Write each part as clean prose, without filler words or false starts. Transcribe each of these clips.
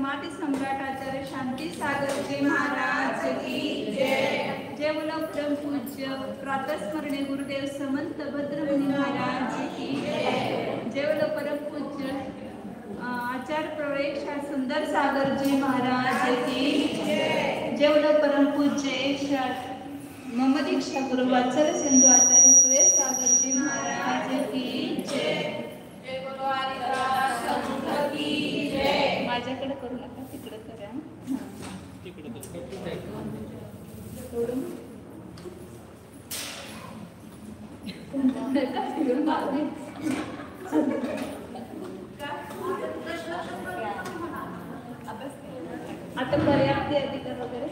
समाधी सम्राट आचार्य शांती सागरजी महाराज की जय। जय बोला परम पूज्य प्रातस्मरणे गुरुदेव समंत भद्रमुनी महाराज की जय। जय बोला परम पूज्य आचार्य प्रवेश सुंदर सागरजी महाराज की जय। जय बोला परम पूज्य मम दीक्षा गुरु वात्सल सिंधु आचार्य सुरेश सागरजी महाराज की जय। जय बोलो हरिदास संत की जय। माझ्याकडे करू नका, तिकडे करा. आता पर्याप्त अधिकार वगैरे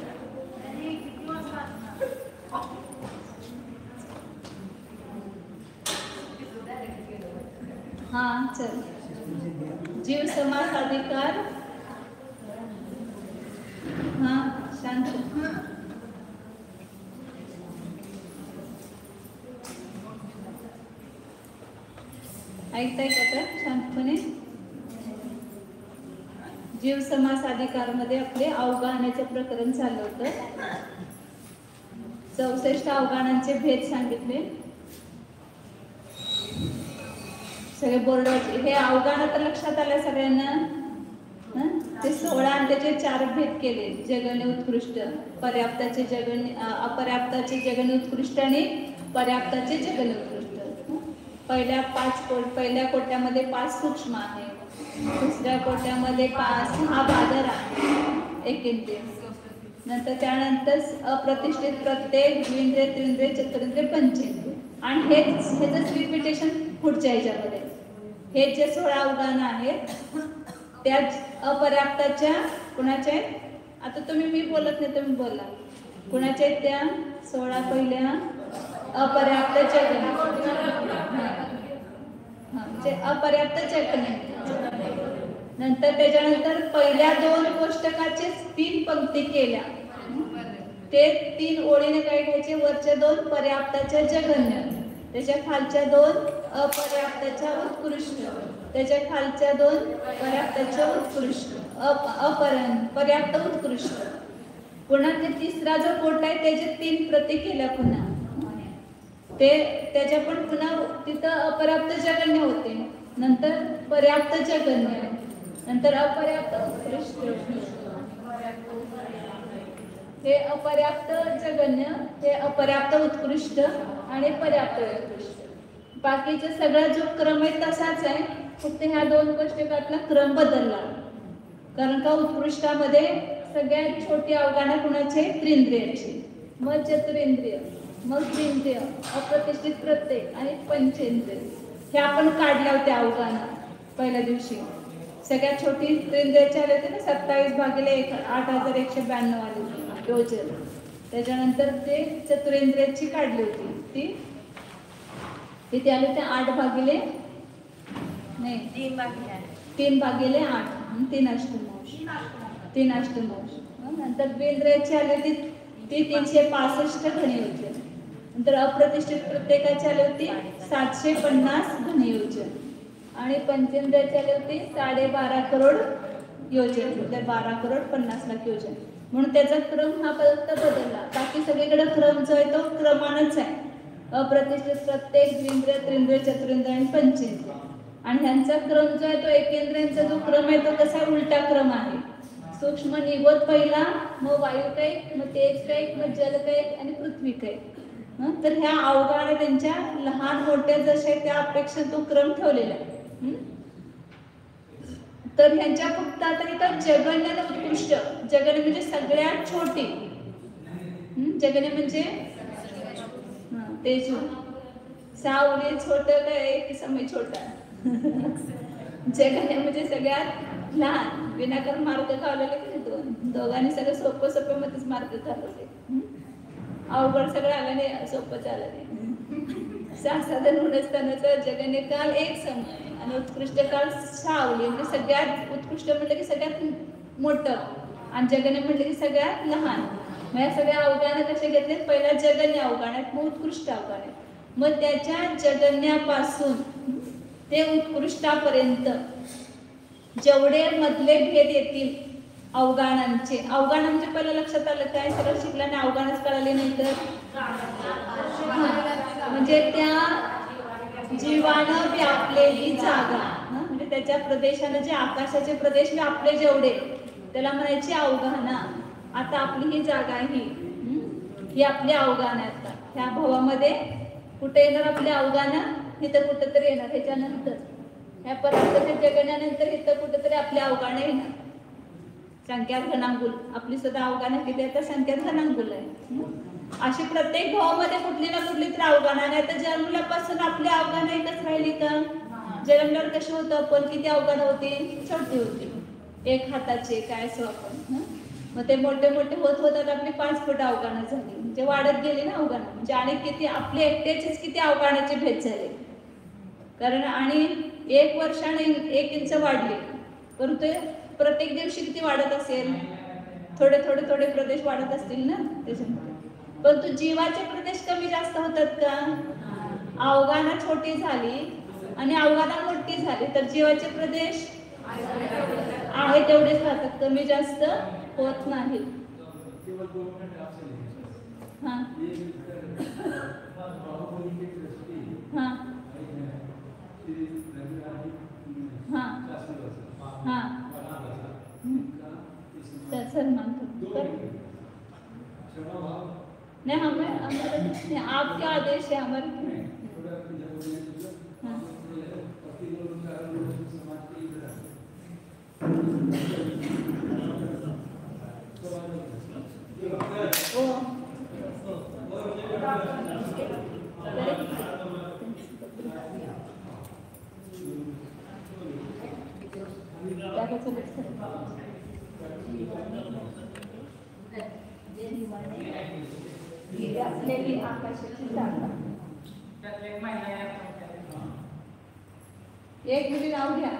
हाँ चल. जीव समास अधिकार. हाँ शांत. ऐकताय का तर शांतपणे. जीव समास अधिकार मध्ये आपले अवगाहण्याचे प्रकरण चालू होतं. 64 अवगाहनांचे भेद सांगितले. सगळे बोर्डाचे हे अवगाहन तर लक्षात आलं सगळ्यांना. ते 16 आणि त्याचे 4 भेद केले. जगणे उत्कृष्ट, पर्याप्ताचे जगणे, अपर्याप्ताचे जगणे उत्कृष्ट आणि पर्याप्ताचे जगणे उत्कृष्ट. पहिल्या कोट्यामध्ये 5 सूक्ष्म आहे, दुसऱ्या कोट्यामध्ये 6 बादर आहे, एकेंद्रिय. नंतर त्यानंतर अप्रतिष्ठित प्रत्येक द्विंद्रिय, त्रिंद्रिय, चतुरिंद्रिय, पंचेंद्रिय. आणि हेच रिपिटेशन पुढच्या ह्याच्यामध्ये. हे जे 16 अवगाहन आहेत त्या अपर्याप्ताच्या कुणाच्या आहेत. आता तुम्ही मी बोलत नाही, तुम्ही बोला. कुणाच्या आहेत त्या 16 पहिल्या अपर्याप्त जगणे. जे अपर्याप्त जगणे. नंतर त्याच्यानंतर पहिल्या 2 कोष्टकाचे 3 पंक्ती केल्या. ते 3 ओळीने काय घ्यायचे. वरच्या 2 पर्याप्ताच्या जगण्य, त्याच्या खालच्या 2 अपर्याप्ताच्या उत्कृष्ट, त्याच्या खालच्या 2 पर्याप्ताच्या उत्कृष्ट, पर्याप्त उत्कृष्ट. पुन्हा ते तिसरा जो कोटा आहे त्याचे 3 प्रती केल्या. पुन्हा ते त्याच्या पण पुन्हा तिथं अपर्याप्त जगण्य होते, नंतर पर्याप्त जगण्य, नंतर अपर्याप्त उत्कृष्ट. हे अपर्याप्त जगण्य, हे अपर्याप्त उत्कृष्ट आणि पर्याप्त उत्कृष्ट. बाकीचा सगळा जो क्रम आहे तसाच आहे, फक्त ह्या 2 कोष्टकातला क्रम बदलला. कारण का उत्कृष्टामध्ये सगळ्यात छोटी अवगाहना कुणाची. त्रिंद्रियाची, मग चतुरेंद्रिय, मग त्रिंद्रिय, अप्रतिष्ठित प्रत्येक आणि पंचेंद्रिय. हे आपण काढल्या होत्या अवगाहना पहिल्या दिवशी. सगळ्यात छोटी त्रिंद्रियाची आले होते ना 27/1 8192 आली होती योजन. त्याच्यानंतर ते चतुरेंद्रियाची काढली होती, ती किती आले होते. 8/3 नाही 3/8 3 अष्टमांश 3 अष्टमांश. नंतर द्विंद्रियाची आली होती ती 365 घनयोजन. नंतर अप्रतिष्ठित प्रत्येकाची आली होती 750 घनयोजन. आणि पंचेंद्रियाची आली होती 12.5 करोड योजन, 12 करोड 50 लाख योजन. म्हणून त्याचा क्रम हा फक्त बदलला. बाकी सगळीकडे क्रम जो आहे तो क्रमानच आहे. अप्रतिष्ठित प्रत्येक, द्विंद्रिय, त्रिंद्रिय, चतुरेंद्रिय आणि पंचेंद्रिय. आणि ह्यांचा क्रम जो आहे तो एकेंद्रियांचा जो क्रम आहे तो कसा उलटा क्रम आहे. सूक्ष्म निगोत पहिला, मग वायू कैक, मग तेज कैक, मग जल कैक आणि पृथ्वी कैक. तर ह्या अवगाहना त्यांच्या लहान मोठ्या जशा त्या अपेक्षा तो क्रम ठेवलेला आहे. तर ह्यांच्या फक्त आता इथं जगण्य उत्कृष्ट. जगण्य म्हणजे सगळ्यात छोटी. जगण्य म्हणजे ते सावली छोट काय की समय छोटा. जगण्य म्हणजे सगळ्यात लहान. विनाकारण मार्क खावलेले की दोघांनी सगळं सोपं मध्येच मार्क खावले. अवघड सगळं आलं नाही, सोपं झालं नाही. साधारण होण्यास्थानाचा जगण्य काल एक समय आणि उत्कृष्ट काल सावली. म्हणजे सगळ्यात उत्कृष्ट म्हटलं की सगळ्यात मोठं आणि जगण्य म्हटलं की सगळ्यात लहान. मग या सगळ्या अवगाहना कशा घेतले. पहिला जगण्य अवगाहन, मग उत्कृष्ट अवगाहन, मग त्याच्या जगण्यापासून ते उत्कृष्टापर्यंत जेवढे मधले भेद येतील अवगाणांचे. अवगाण म्हणजे पहिलं लक्षात आलं काय, सरळ शिकल्याने अवगाणच कळाले नाही तर म्हणजे त्या जीवानं व्यापलेली जागा, म्हणजे त्याच्या प्रदेशानं जे आकाशाचे प्रदेश व्यापले जेवढे त्याला म्हणायची अवगाहना. आता आपली ही जागा ही आपली अवगाहन आहे. आता ह्या भावामध्ये कुठे येणार आपली अवगाहन, इथं कुठेतरी येणार. ह्याच्यानंतर ह्या परार्थाच्या जगण्यानंतर इथं कुठेतरी आपली अवगाहन येणार. संख्यात घनांकुल आपली सुद्धा अवगाहन किती आहे तर संख्यात घनांकुल आहे. अशी प्रत्येक भावामध्ये कुठली ना कुठली तर अवगाहन आहे. तर जन्मल्यापासून आपली अवगाहन एकच राहिली का? जन्मल्यावर कशी होतं आपण, किती अवगाहन होती? छोटी होती, एक हाताचे काय असं आपण. मग ते मोठे मोठे होत होतात आपली 5 फूट अवगाहन झाली, म्हणजे वाढत गेली ना अवगाहन. म्हणजे आणि किती आपले एकट्याचेच किती अवगाहनाचे भेद झाले. कारण आणि 1 वर्षाने 1 इंच वाढले, परंतु प्रत्येक दिवशी किती वाढत असेल? थोडे थोडे थोडे प्रदेश वाढत असतील ना त्याच्यामुळे. परंतु जीवाचे प्रदेश कमी जास्त होतात का? अवगाहना छोटी झाली आणि अवगाहना मोठी झाली तर जीवाचे प्रदेश आहे तेवढेच राहतात, कमी जास्त होत नाही. हा हा हा हा सर मानतो नहीं, हमें आपके आदेश है हमारे। एक मुली नाव घ्या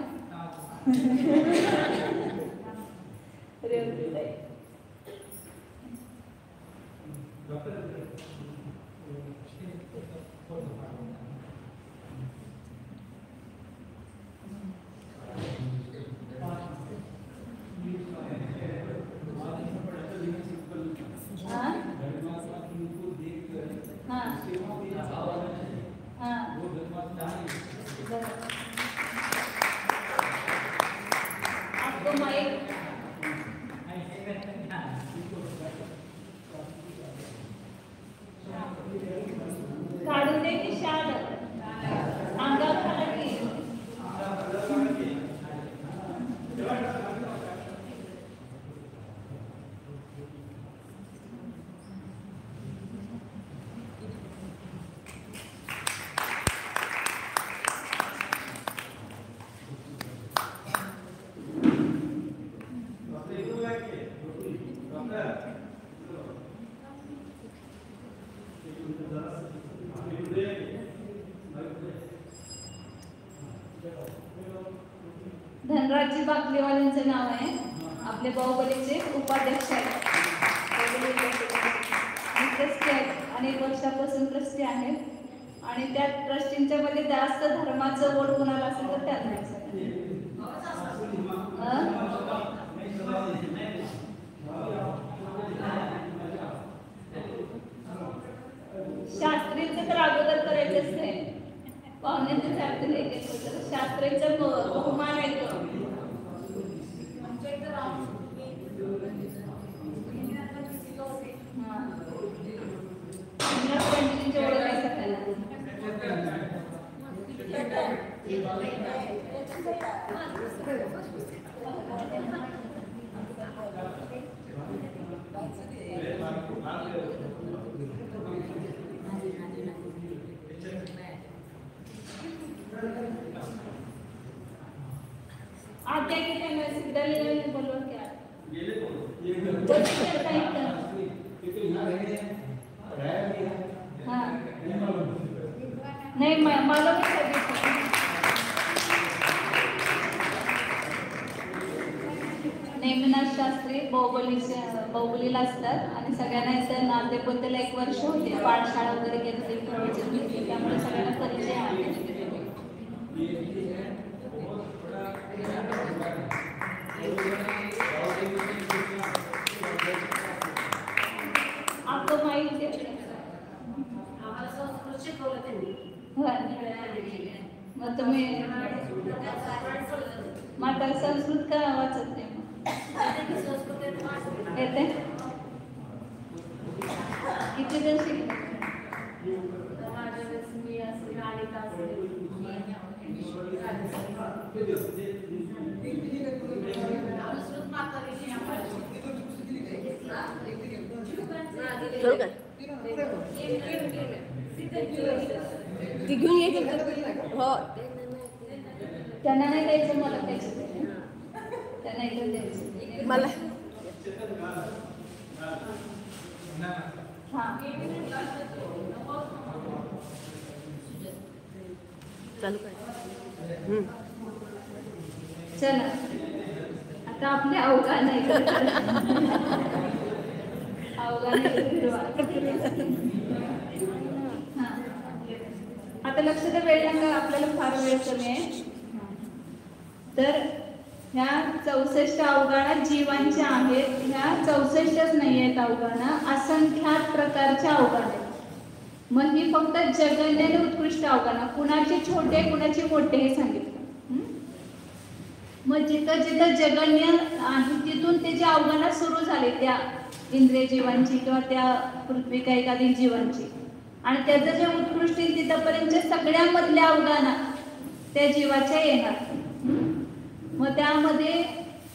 धनराजजी बाकलेवाल्यांचं नाव आहे, आपले बाहुबलीचे उपाध्यक्ष आहेत, ट्रस्टी आहेत, अनेक वर्षापासून ट्रस्टी आहेत आणि त्या ट्रस्टींच्या मध्ये जास्त धर्माचं वोट कोणाला असेल तर त्यांना शास्त्रीचं तर अगोदर करायचंच नाही, पाहुण्यांचं शास्त्री एक शास्त्रीचा बहुमान आहे तो. आप क्या कहते हैं? मैं सीधा ले बोलो क्या हाँ नहीं मालूम है नेमिनाथ शास्त्री बाहुबलीला असतात आणि सगळ्यांना इथं नातेपुतेला 1 वर्ष होते, पाठशाळा वगैरे घेतली, त्यामुळे सगळ्यांना परिचय आहे. आपको माहिती आहे मग तुम्ही म्हातारा संस्कृत का वाचत नाही येते किती जण शिकले ती घेऊन यायचं हो त्यांना नाही द्यायचं मला द्यायचं त्यांना एकदम द्यायचं मला हां चालू काय चला आता आपले अवघान आहे अवघान हां आता लक्ष तर वेळ नका आपल्याला फार वेळ कमी आहे तर ह्या 64 अवघाना जीवांच्या आहेत ह्या 64च नाही आहेत अवघाना असंख्यात प्रकारच्या अवघान आहेत मग ही फक्त जगन्य आणि उत्कृष्ट अवघाना कुणाचे छोटे कुणाचे मोठे हे सांगितलं मग जिथं जिथं जगन्य आहे तिथून ते जे अवघाना सुरू झाले त्या इंद्रिय जीवांची किंवा त्या पृथ्वी कैकाधिक जीवांची आणि त्याचं जे उत्कृष्ट तिथपर्यंतच्या सगळ्यामधल्या अवघाना त्या जीवाच्या येणार मग त्यामध्ये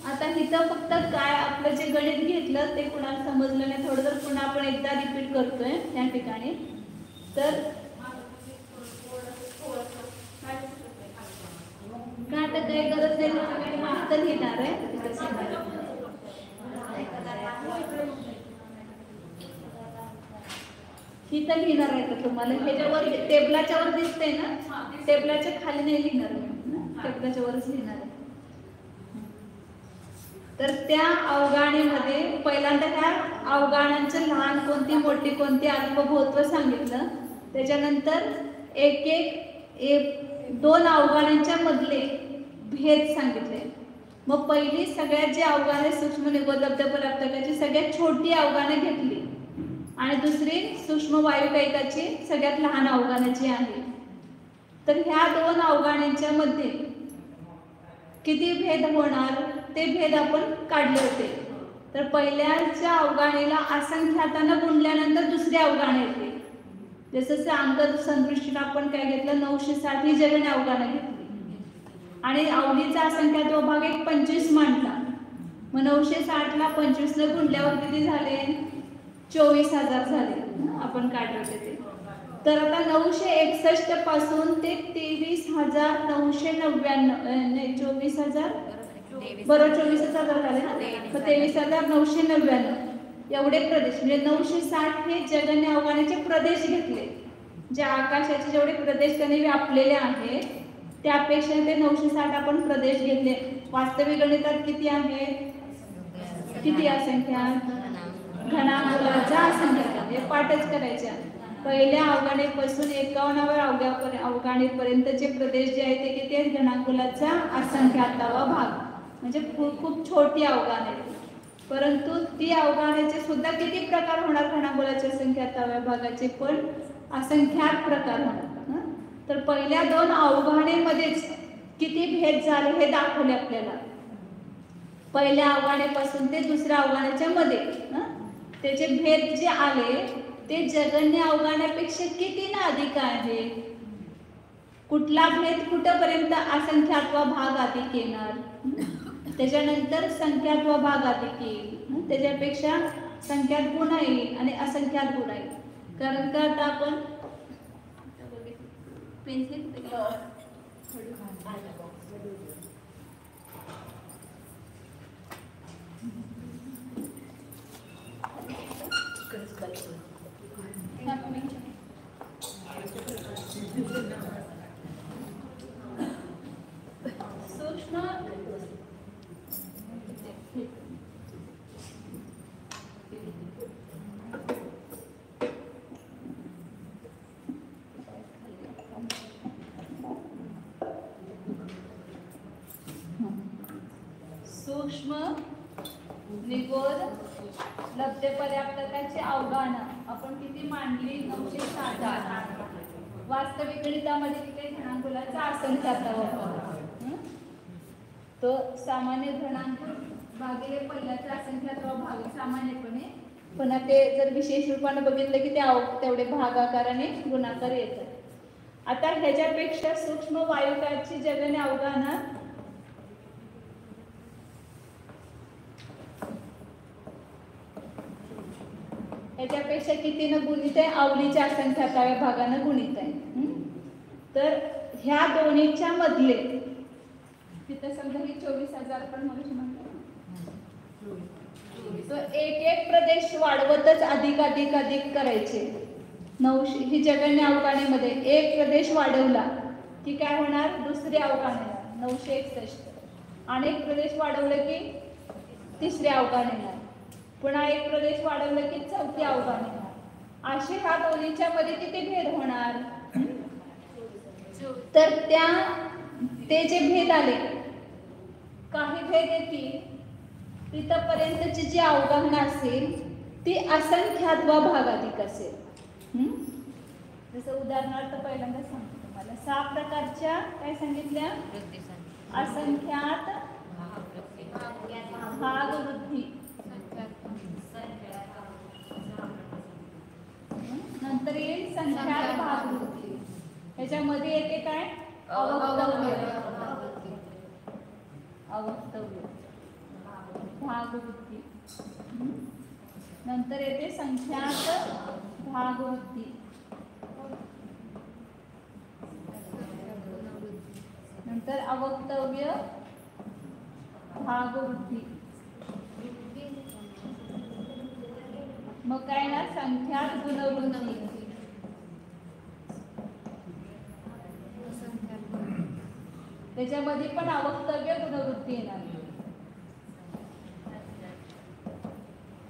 आता इथं फक्त काय आपलं जे गणित घेतलं ते कुणाला समजलं नाही थोडं तर पुन्हा आपण एकदा रिपीट करतोय त्या ठिकाणी तर का आता काही गरज नाही मास्तर घेणार आहे इथं लिहिणार आहे का तुम्हाला ह्याच्यावर टेबलाच्या वर दिसतंय ना टेबलाच्या खाली नाही लिहिणार टेबलाच्या वरच लिहिणार आहे तर त्या अवघाणीमध्ये पहिल्यांदा ह्या अवघाणांचं लहान कोणती मोठी कोणती अल्पभूत्व सांगितलं त्याच्यानंतर एक दोन अवघाणांच्या मधले भेद सांगितले मग पहिली सगळ्यात जी अवघाणे सूक्ष्म निगोदब्ध पराप्तकाची सगळ्यात छोटी अवघाणे घेतली आणि दुसरी सूक्ष्म वायुकैकाची सगळ्यात लहान अवघाणाची आहे तर ह्या दोन अवघाणांच्या मध्ये किती भेद होणार ते भेद आपण काढले होते तर पहिल्याच्या अवघाणीला असंख्यातानं गुणल्यानंतर दुसरी अवघाण येते जसं अंक संदृष्टीनं आपण काय घेतलं 960 ही जगणे अवघाणं घेतली आणि अवधीचा असंख्यात्व भाग एक 25 मांडला मग 960 ला 25 ने गुणल्यावर किती झाले 24,000 झाले आपण काढले होते ते तर आता 961 पासून ते 23,999 नाही 24,000 बरोबर 24,000 झाले ना 23,999 एवढे प्रदेश म्हणजे 960 हे जगन्य अवघाण्याचे प्रदेश घेतले जे आकाशाचे जेवढे प्रदेश त्यांनी व्यापलेले आहेत त्यापेक्षा ते 960 आपण प्रदेश घेतले वास्तविक गणितात किती आहे किती असंख्या घनांकाचा असंख्या हे पाठच करायचे पहिल्या अवघाणीपासून 51व्या अवघाणीपर्यंतचे प्रदेश जे आहेत ते किती आहेत घनांकुलाचा असंख्यातावा भाग म्हणजे खूप छोटी अवघाण आहे परंतु ती अवघाण्याचे सुद्धा किती प्रकार होणार घनांकुलाच्या असंख्याताव्या भागाचे पण असंख्यात प्रकार होणार तर पहिल्या दोन अवघाणीमध्येच किती भेद झाले हे दाखवले आपल्याला पहिल्या अवघाणीपासून ते दुसऱ्या अवघाण्याच्या मध्ये त्याचे भेद जे आले ते जगन्य अवघाण्यापेक्षा किती ना अधिक आहे कुठला भेद कुठपर्यंत असंख्यात्व भाग अधिक येणार त्याच्यानंतर संख्यात्व भाग अधिक येईल त्याच्यापेक्षा संख्यात गुण येईल आणि असंख्यात गुण येईल कारण का आता आपण पेन्सिल सूक्ष्म सूक्ष्म निगोर लब्धे पर्याप्तकाची अवगाहनं आपण किती मांडली 960. वास्तविक गणितामध्ये तिथे घनांकुलाचा असंख्याचा वापर तो सामान्य घनांक भागिले पहिल्याचा असंख्याचा भाग सामान्यपणे, पुन्हा ते जर विशेष रूपाने बघितलं की तेवढे भागाकाराने गुणाकार येतात. आता ह्याच्यापेक्षा सूक्ष्म वायुकाची जगणे अवगाहना ह्याच्यापेक्षा कितीनं गुणित आहे? अवलीच्या असंख्याकाव्या भागानं गुणित आहे. तर ह्या दोन्हीच्या मधले तिथं समजा ही 24,000 पण म्हणू म्हणतो, तो एक एक प्रदेश वाढवतच अधिक अधिक अधिक करायचे. 900 ही जगन्य अवकाळीमध्ये एक प्रदेश वाढवला की काय होणार? दुसरी अवकाळी 961. आणि एक प्रदेश वाढवलं की तिसरी अवकाळी येणार, पुन्हा एक प्रदेश वाढवलं की चौथी अवकाळी येणार. असे ह्या दोन्हीच्या मध्ये किती भेद होणार? तर ते जे भेद आले, काही भेद येतील तिथपर्यंतची जी अवगाहना असेल ती असंख्यात्वा भागाधिक असेल. जसं उदाहरणार्थ पहिल्यांदा सांगतो तुम्हाला 6 प्रकारच्या काय सांगितल्या? असंख्यात भाग वृद्धी, नंतर येईल संख्यात भाग वृद्धी. ह्याच्यामध्ये येते काय? अवक्तव्य भाग वृद्धी, नंतर येते संख्यात भाग वृद्धी, नंतर अवक्तव्य भाग वृद्धी, मग काय ना संख्यात गुणवृद्धी, त्याच्यामध्ये पण अवक्तव्य गुणवृत्ती येणार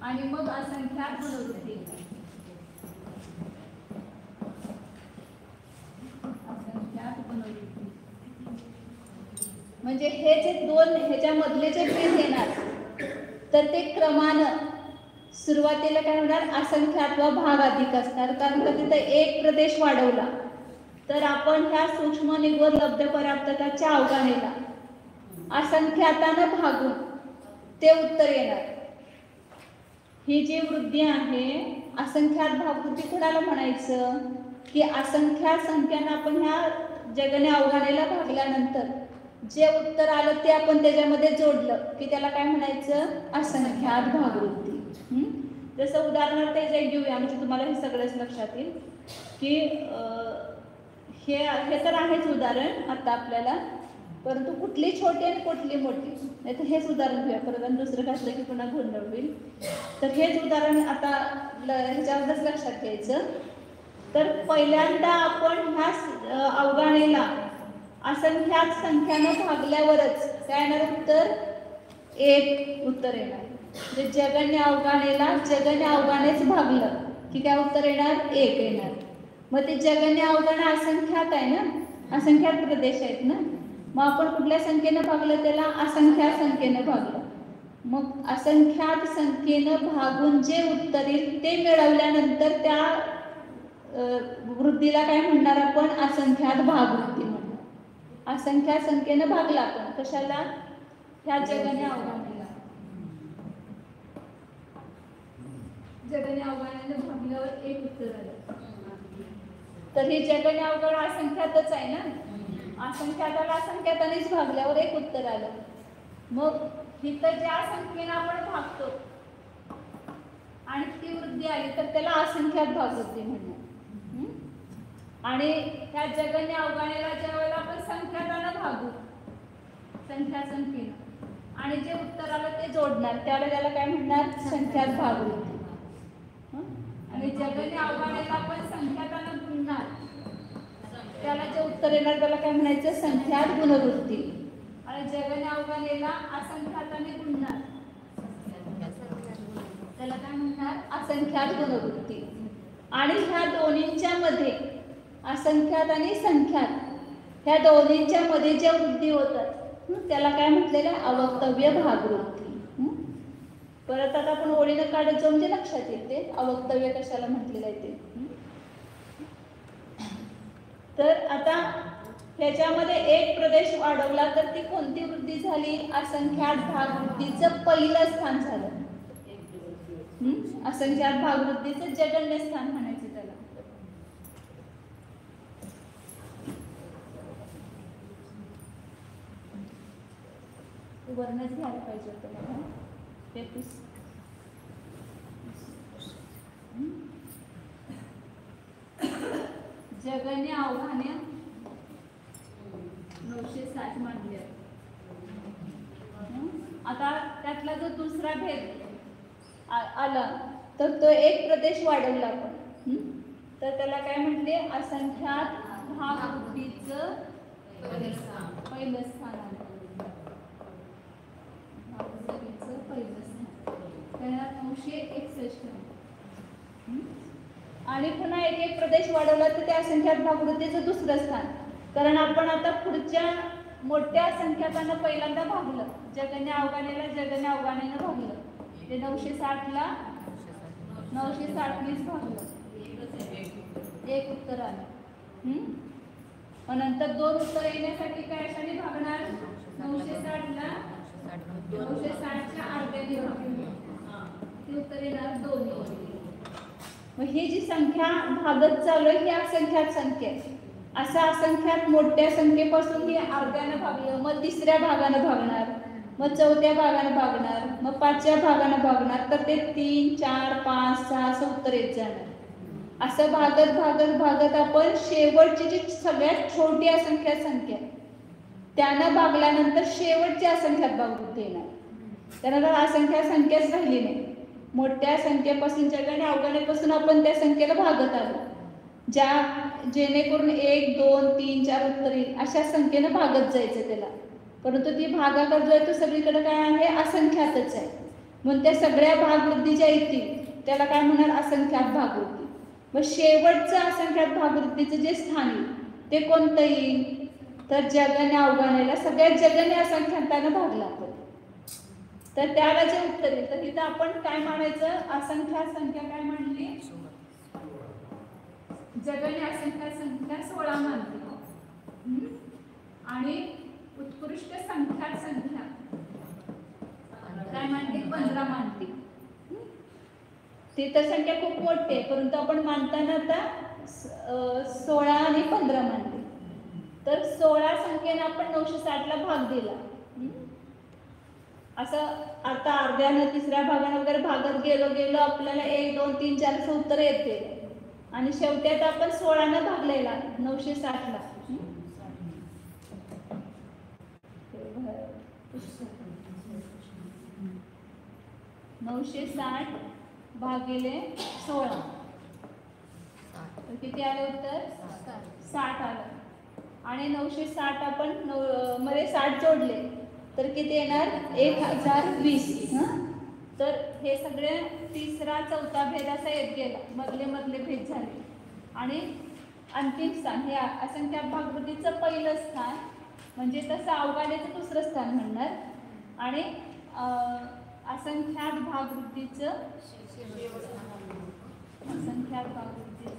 आणि मग असंख्यात गुणवृत्ती. असंख्यात गुणवृत्ती म्हणजे हे जे दोन ह्याच्यामधले जे भेद येणार तर ते क्रमानं सुरुवातीला काय होणार? असंख्यात्वा भाग अधिक असणार, कारण का तिथे एक प्रदेश वाढवला तर आपण ह्या सूक्ष्म निगोर लब्ध पर्याप्तकाच्या अवगाहनेला असंख्यातानं भागून ते उत्तर येणार. ही जी वृद्धी आहे असंख्यात भागवृद्धी कुणाला म्हणायचं? की असंख्यात संख्यानं आपण ह्या जगणे अवगाहनेला भागल्यानंतर जे उत्तर आलं ते आपण त्याच्यामध्ये जोडलं की त्याला काय म्हणायचं? असंख्यात भागवृद्धी. जसं उदाहरणार्थ जे घेऊया म्हणजे तुम्हाला हे सगळंच लक्षात येईल की हे तर आहेच उदाहरण आता आपल्याला, परंतु कुठली छोटी आणि कुठली मोठी नाही तर हेच उदाहरण घेऊया, परत दुसरं घातलं की पुन्हा गोंधळ होईल. तर हेच उदाहरण आता ह्याच्यावरच लक्षात घ्यायचं. तर पहिल्यांदा आपण ह्या अवगाहनेला असंख्यात संख्यानं भागल्यावरच काय येणार? उत्तर 1 उत्तर येणार. म्हणजे जगन्य अवगाहनेला जगन्य अवगाहनेच भागलं की काय उत्तर येणार? 1 येणार. मग ते जगन्य अवगाहना असंख्यात आहे ना, असंख्यात प्रदेश आहेत ना, मग आपण कुठल्या संख्येनं भागलं? त्याला असंख्यात संख्येनं भागलं. मग असंख्यात संख्येनं भागून जे उत्तर येईल ते मिळवल्यानंतर त्या वृद्धीला काय म्हणणार आपण? असंख्यात भागवृद्धी म्हणणार. असंख्यात संख्येनं भागला आपण कशाला? ह्या जगन्य अवगाहनेला. जगन्य अवगाहनेनं भागल्यावर 1 उत्तर आलं. तर हे जगन्य अवगाहना असंख्यातच आहे ना, असंख्याताला असंख्यातानेच भागल्यावर 1 उत्तर आलं. मग इथं ज्या संख्येनं आपण भागतो आणि ती वृद्धी आली तर त्याला असंख्यात भागवृद्धी म्हणणार. आणि ह्या जगन्य अवगाहनेला ज्या वेळेला आपण संख्यातानं भागू संख्येनं आणि जे उत्तर आलं ते जोडणार त्यावेळेला त्याला काय म्हणणार? संख्यात भागवृद्धी. आणि जगन्य अवगाहनेला आपण संख्यातानं गुणणार त्याला जे उत्तर येणार त्याला काय म्हणायचं? संख्यात गुणवृत्ती. आणि जगन्य अवगाहनेला असंख्याताने गुणणार त्याला काय म्हणणार? असंख्यात गुणवृत्ती. आणि ह्या दोन्हींच्या मध्ये असंख्यात आणि संख्यात ह्या दोन्हींच्या मध्ये ज्या वृद्धी होतात त्याला काय म्हटलेलं आहे? अवक्तव्य भागवृत्ती. परत आता आपण ओळीनं काढत जाऊन जे लक्षात येते अवक्तव्य कशाला म्हटलेलं आहे ते. तर आता ह्याच्यामध्ये एक प्रदेश वाढवला तर ती कोणती वृत्ती झाली? असंख्यात भागवृत्तीचं पहिलं स्थान झालं. असंख्यात भागवृत्तीचं जगन्य स्थान म्हणायचं त्याला. वर्णच घ्यायला पाहिजे होतं मला. 33 जगन्य आव्हाने 960 मानली आहे. आता त्यातला जो दुसरा भेद आला तर तो एक प्रदेश वाढवला आपण. तर त्याला काय म्हटले? असंख्यात भागवृत्तीचं पहिलं स्थान आलं. भागवृत्तीचं पहिलं स्थान त्याला 961. आणि पुन्हा एक एक प्रदेश वाढवला तर त्या असंख्यात भागवृत्तीचं दुसरं स्थान. कारण आपण आता पुढच्या मोठ्या संख्याकांना पहिल्यांदा भागलं. जगन्य अवघानेला जगन्य अवघानेनं भागलं. ते 960 ला 960 भागलं. एक उत्तर आलं. मग नंतर दोन उत्तर येण्यासाठी काय अशाने भागणार? 960 ला 960च्या अर्ध्याने भागलं. ते उत्तर येणार 2. मग ही जी संख्या भागत चालू आहे ही असंख्यात संख्या आहे. असा असंख्यात मोठ्या संख्येपासून ही अर्ध्यानं भागलं, मग तिसऱ्या भागानं भागणार, मग चौथ्या भागानं भागणार, मग पाचव्या भागानं भागणार. तर ते 3, 4, 5, 6 असं उत्तर येत जाणार. असं भागत भागत भागत आपण शेवटची जी सगळ्यात छोटी असंख्यात संख्या त्यानं भागल्यानंतर शेवटची असंख्यात भागवृत्ती येणार. त्यानंतर असंख्यात संख्याच राहिली नाही. मोठ्या संख्येपासून जगाने अवघानेपासून आपण त्या संख्येला भागत आलो. जेणेकरून 1, 2, 3, 4 उत्तर येईल अशा संख्येनं भागत जायचं त्याला. परंतु ती भागाकार जो आहे तो सगळीकडे काय आहे? असंख्यातच आहे. म्हणून त्या सगळ्या भागवृत्ती ज्या येतील त्याला काय म्हणणार? असंख्यात भागवृत्ती. मग शेवटचं असंख्यात भागवृत्तीचं जे स्थान येईल ते कोणतं येईल? तर जगन्य अवघानेला सगळ्यात जगन्य असंख्यातानं भागला आपण. तर त्याला जे उत्तर येईल तर तिथं आपण काय मानायचं? असंख्यात संख्या काय मांडली? जगन्य असंख्यात संख्या 16 मानली. आणि उत्कृष्ट संख्यात संख्या काय मानली? 15 मानली. ती तर संख्या खूप मोठी आहे परंतु आपण मानताना आता 16 आणि 15 मानली. तर 16 संख्येने आपण 960 ला भाग दिला. असं आता अर्ध्यानं तिसऱ्या भागानं वगैरे भागात गेलो आपल्याला 1, 2, 3, 4 असं उत्तर येते. आणि शेवटी आता आपण 16 भागलेला 960 ला. 960 भागिले 16 तर किती आलं उत्तर? 60 आलं. आणि 960 आपण मध्ये 60 जोडले तर किती येणार? 1020. तर हे सगळे तिसरा चौथा भेद असा येत गेला. मधले भेद झाले. आणि अंतिम स्थान हे असंख्यात भागवृत्तीचं पहिलं स्थान म्हणजे तसं अवघानेचं दुसरं स्थान म्हणणार. आणि असंख्यात भागवृत्तीचं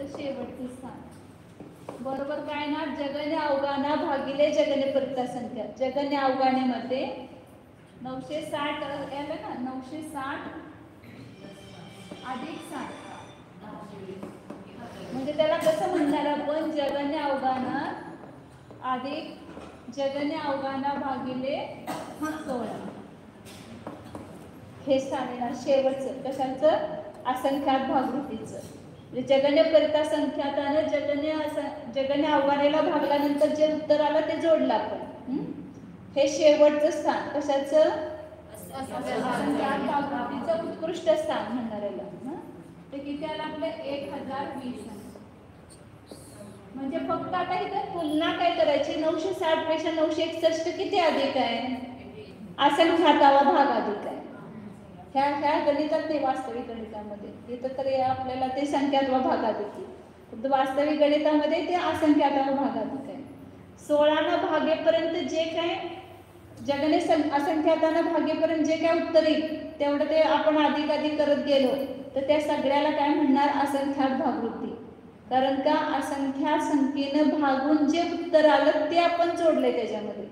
शेवटचं स्थान. बरोबर काय ना? जगन्य अवघाना भागिले जगन्य परिता संख्या. जगन्य अवघानेमध्ये 960 आलं ना? 960 अधिक 60 म्हणजे त्याला कसं म्हणणार आपण? जगन्य अवघाना अधिक जगन्य अवघाना भागिले 16 हे स्थान येणार शेवटचं. कशाचं? असंख्यात भागवृत्तीचं. जगन्य परिता संख्यातानं जगन्य अवघानेला भागल्यानंतर जे उत्तर आलं ते जोडलं आपण. हे शेवटचं स्थान कशाचं? असंख्यात भागवृत्तीचं उत्कृष्ट स्थान म्हणणार याला. ते किती आलं आपलं? 1020. म्हणजे फक्त आता इथं तुलना काय करायची? 960 पेक्षा 961 किती अधिक आहे? असंख्यातावा भाग अधिक आहे. ह्या गणितात नाही, वास्तविक गणितामध्ये. इथं तर आपल्याला ते संख्यात्वा भाग अधिक आहे. वास्तविक गणितामध्ये ते असंख्यात्वा भाग अधिक आहे. 16 भागेपर्यंत जे काय जगने असंख्यातानं भागेपर्यंत जे काय उत्तर येईल तेवढं ते आपण अधिक अधिक करत गेलो तर त्या सगळ्याला काय म्हणणार असंख्यात भागवृत्ती. कारण का असंख्यात संख्येनं भागून जे उत्तर आलं ते आपण जोडले त्याच्यामध्ये,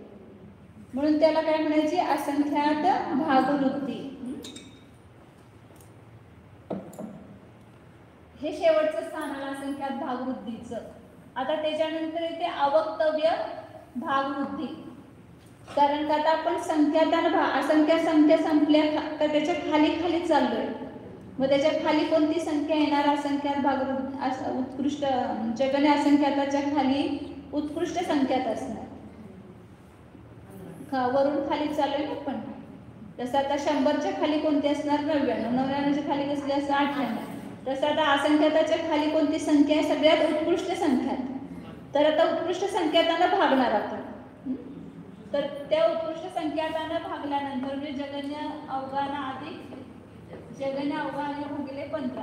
म्हणून त्याला काय म्हणायची असंख्यात भागवृत्ती. हे शेवटचं स्थान आलं असंख्यात भागवृत्तीचं. आता त्याच्यानंतर येते अवक्तव्य भागवृत्ती. कारण का आता आपण संख्यातान असंख्य संख्या संपल्या तर त्याच्या खाली खाली चाललोय, मग त्याच्या खाली कोणती संख्या येणार असंख्यात भागवृत्ती उत्कृष्ट जगने असंख्याताच्या खाली उत्कृष्ट संख्यात असणार. वरून खाली चाललोय ना पण, जसं आता 100च्या खाली कोणती असणार 99, 99च्या खाली कसली असणार 98. तसं आता असंख्याताच्या खाली कोणती संख्या आहे सगळ्यात उत्कृष्ट संख्या, तर आता उत्कृष्ट संख्यातानं भागणार आपण. तर त्या उत्कृष्ट संख्यातानं भागल्यानंतर म्हणजे जगन्य अवगाना अधिक जगन्य अवगाने भागिले 15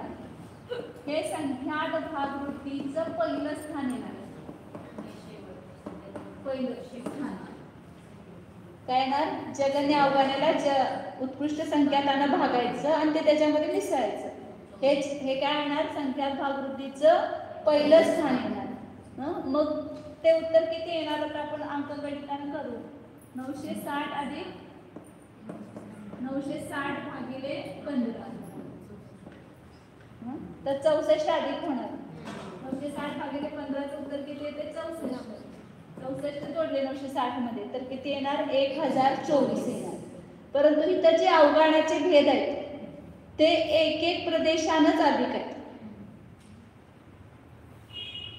हे संख्यात भागवृत्तीचं पहिलं स्थान येणार. पहिलं स्थान काय येणार जगन्य अवगानेला उत्कृष्ट संख्यातानं भागायचं आणि ते त्याच्यामध्ये मिसळायचं. हे काय येणार संख्यात भागवृत्तीचं पहिलं स्थान येणार. मग ते उत्तर किती येणार आता आपण अंकगणितानं करू. 960 अधिक 960 भागिले 15 तर 64 अधिक होणार. 960 भागिले 15चं उत्तर किती येते 64. 64 जोडले 960 मध्ये तर किती येणार 1024 येणार. परंतु इथं जे अवगाण्याचे भेद आहेत ते एक एक प्रदेशानंच अधिक आहेत.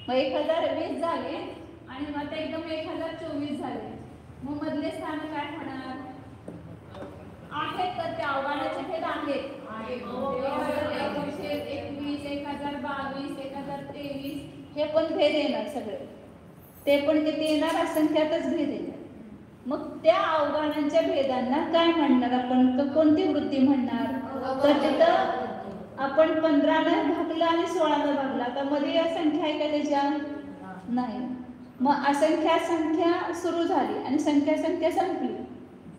मग 1020 झाले आणि आता एकदम 1024 झाले, मग मधले स्थान काय होणार आहेत तर ते अवगाण्याचे भेद आहेत. 1121 1022 1023 हे पण भेद येणार सगळे, ते पण किती येणार असंख्यातच भेद येणार. मग त्या अवगाणांच्या भेदांना काय म्हणणार आपण, कोणती वृत्ती म्हणणार. तर तिथं आपण 15नं भागलं आणि 16नं भागलं. आता मध्ये या संख्या आहे का त्याच्या नाही, मग असंख्या संख्या सुरू झाली आणि संख्या संख्या संपली.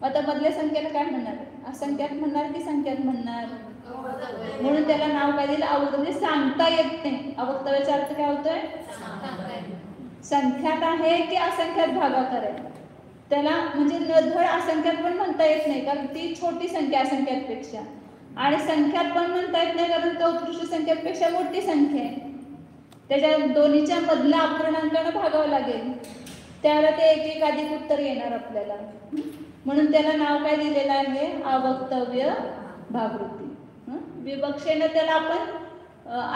आता मधल्या संख्येला काय म्हणणार असंख्यात म्हणणार की संख्यात म्हणणार, म्हणून त्याला नाव काय दिलं म्हणजे सांगता येत नाही. अवक्तव्याचा अर्थ काय होतोय संख्यात आहे की असंख्यात भागाकार आहे. त्याला म्हणजे नधड असंख्यात पण म्हणता येत नाही कारण ती छोटी संख्या असंख्यापेक्षा, आणि संख्यात पण म्हणता येत नाही कारण तो उत्कृष्ट संख्येपेक्षा मोठी संख्या आहे. त्याच्या दोन्हीच्या मधला अपूर्णांकानं भागावं लागेल, त्याला ते एक एक अधिक उत्तर येणार आपल्याला. म्हणून त्याला नाव काय दिलेलं आहे अवक्तव्य भागवृत्ती. विवक्षेनं त्याला आपण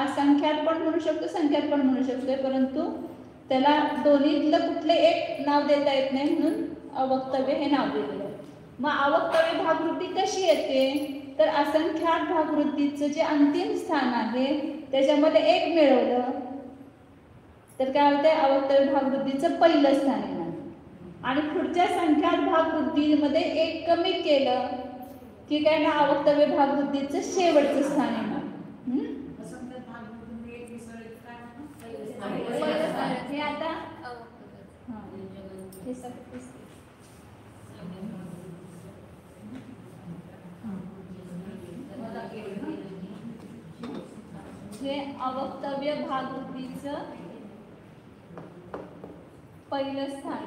असंख्यात पण म्हणू शकतो संख्यात पण म्हणू शकतोय, परंतु त्याला दोन्हीतलं कुठले एक नाव देता येत नाही म्हणून अवक्तव्य हे नाव दिलेलं आहे. मग अवक्तव्य भागवृत्ती कशी येते तर असंख्यात भागवृत्तीचं जे अंतिम स्थान आहे त्याच्यामध्ये एक मिळवलं तर काय होतंय अवक्तव्य भागवृत्तीचं पहिलं स्थान येणार, आणि पुढच्या संख्यात भागवृत्तीमध्ये एक कमी केलं की काय ना अवक्तव्य भागवृत्तीचं शेवटचं स्थान येणार. हे आता हे अवक्तव्य भागवृत्तीचं पहिलं स्थान.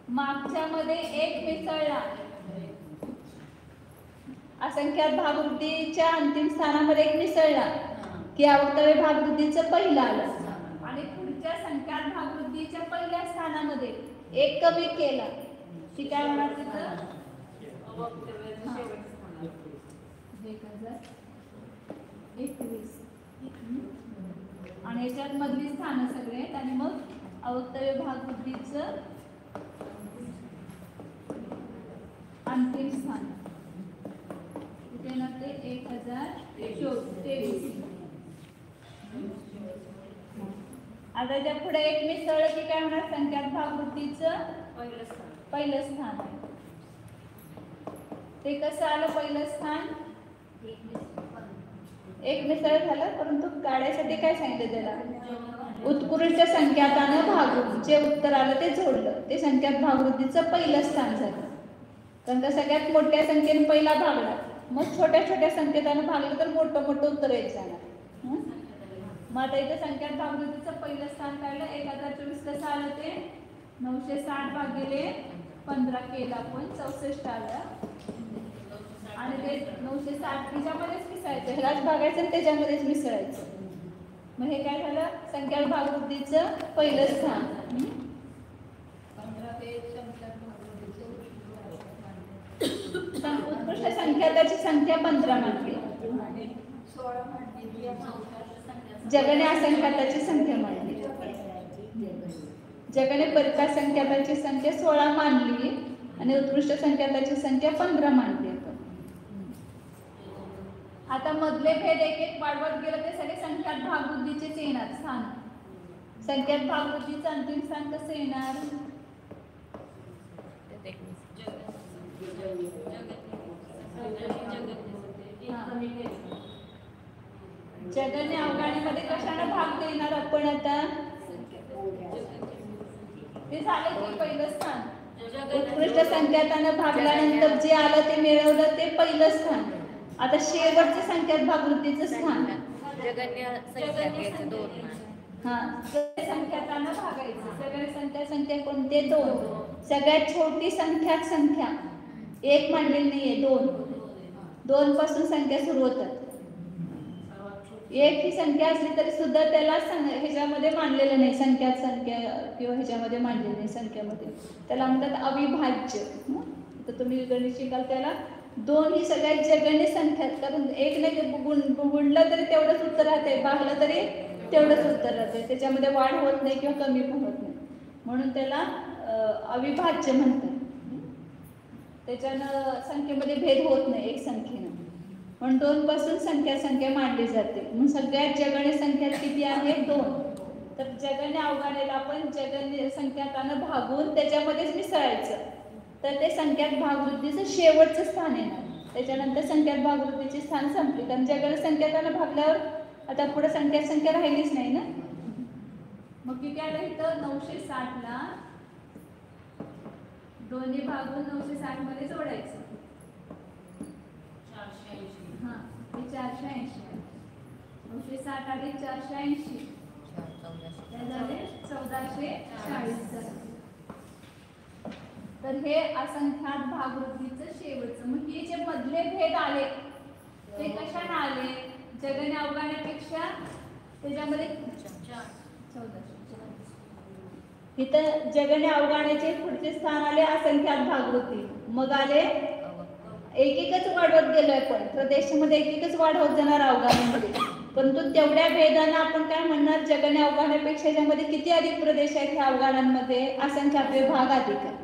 मागच्या मध्ये एक मिसळला असंख्यात भागवृत्तीच्या अंतिम स्थानामध्ये एक मिसळला की अवक्तव्य भागवृत्तीचं पहिलं आलं, आणि पुढच्या संख्यात भागवृत्तीच्या पहिल्या स्थानामध्ये एक कमी केला की काय होणार तिथं 1021. आणि याच्यात मधली स्थानं सगळे आहेत आणि मग अवक्तव्य भागवृत्तीचं अंतिम स्थान कुठे ना ते 1023. आता त्या पुढे एक मिसळ की काय होणार संख्यात भागवृत्तीचं पहिलं स्थान. ते कसं आलं पहिलं स्थान एक मिसळ झालं, परंतु काढायसाठी काय सांगितलं त्याला उत्कृष्ट संख्यातानं भागवृत्ती जे उत्तर आलं ते जोडलं, ते संख्यात भागवृत्तीचं पहिलं स्थान झालं. कारण का सगळ्यात मोठ्या संख्येने पहिला भागला, मग छोट्या छोट्या संख्येने भागलं तर मोठं मोठं उत्तर येत जाणार. मग आता इथे संख्यात भागवृत्तीचं पहिलं स्थान काढलं. 1024 कसं आलं ते 960 भागिले 15 केलं आपण 64 आलं. आणि ते 960 तिच्यामध्येच मिसळायचं, ह्यालाच भागायचं आणि त्याच्यामध्येच मिसळायचं. मग हे काय झालं, संख्यात भागवृत्तीचं पहिलं स्थान. उत्कृष्ट संख्याताची संख्या 15 मानली. जगाने असंख्याताची संख्या मानली. जगाने परिता संख्याताची संख्या 16 मानली आणि उत्कृष्ट संख्याताची संख्या 15 मानली. आता मधले भेद एक एक वाढवत गेलं ते सगळे संख्यात भागवृद्धीचेच येणार स्थान. संख्यात भागवृद्धीचं अंतिम स्थान कसं येणार, जगन्य अवघाणीमध्ये कशाने भाग देणार आपण आता, ते झालं की पहिलं स्थान. उत्कृष्ट संख्यातानं भागल्यानंतर जे आलं ते मिळवलं ते पहिलं स्थान. आता शेवटचं संख्यात भागवृत्तीचं स्थान. जगन्य संख्या दोन. हा, संख्यातानं भागायचं. सगळ्या संख्या कोणते, दोन. सगळ्यात छोटी संख्या एक मांडलेली नाहीये, दोन पासून संख्या सुरू होतात. एक ही संख्या असली तरी सुद्धा त्याला ह्याच्यामध्ये मांडलेलं नाही, संख्या किंवा ह्याच्यामध्ये मांडलेलं नाही संख्यामध्ये. त्याला म्हणतात अविभाज्य. तर तुम्ही गणित शिकाल त्याला दोन ही सगळ्यात जगन्य संख्या, कारण एक नाही गुणलं तरी तेवढंच उत्तर राहते, भागलं तरी तेवढंच उत्तर राहते, त्याच्यामध्ये वाढ होत नाही किंवा कमी पण होत नाही, म्हणून त्याला अविभाज्य म्हणतात. त्याच्यानं संख्येमध्ये भेद होत नाही एक संख्येनं, पण 2 पासून संख्या मांडली जाते. मग सगळ्यात जगन्य संख्या किती आहे, 2. तर जगन्य अवघाणीला आपण जगन्य संख्यातानं भागून त्याच्यामध्येच मिसळायचं, तर ते संख्यात भागवृद्धीचं शेवटचं स्थान येणार. त्याच्यानंतर संख्यात भागवृद्धीचे स्थान संपले, कारण जगन्य संख्यातानं भागल्यावर आता पुढे संख्या राहिलीच नाही ना. मग किती आलं इथं 960ला दोन्ही भागून 960 मध्ये जोडायचं. हा, 480. 960 अधिक 480 झाले 1440. तर हे असंख्यात भागवृद्धीचं शेवटचं. मग हे जे मधले भेद आले ते कशाने आले, जगन्य अवघाण्यापेक्षा त्याच्यामध्ये 1440. इथं जगन्य अवघाण्याचे पुढचे स्थान आले असंख्यात भागवृत्ती. मग आले एकच वाढवत गेलोय, पण प्रदेशामध्ये एकच वाढवत जाणार अवघाण्यामध्ये. परंतु तेवढ्या भेदानं आपण काय म्हणणार, जगन्य अवघाण्यापेक्षा ज्यामध्ये किती अधिक प्रदेश आहेत ह्या अवघाण्यांमध्ये, असंख्यात भाग अधिक आहे.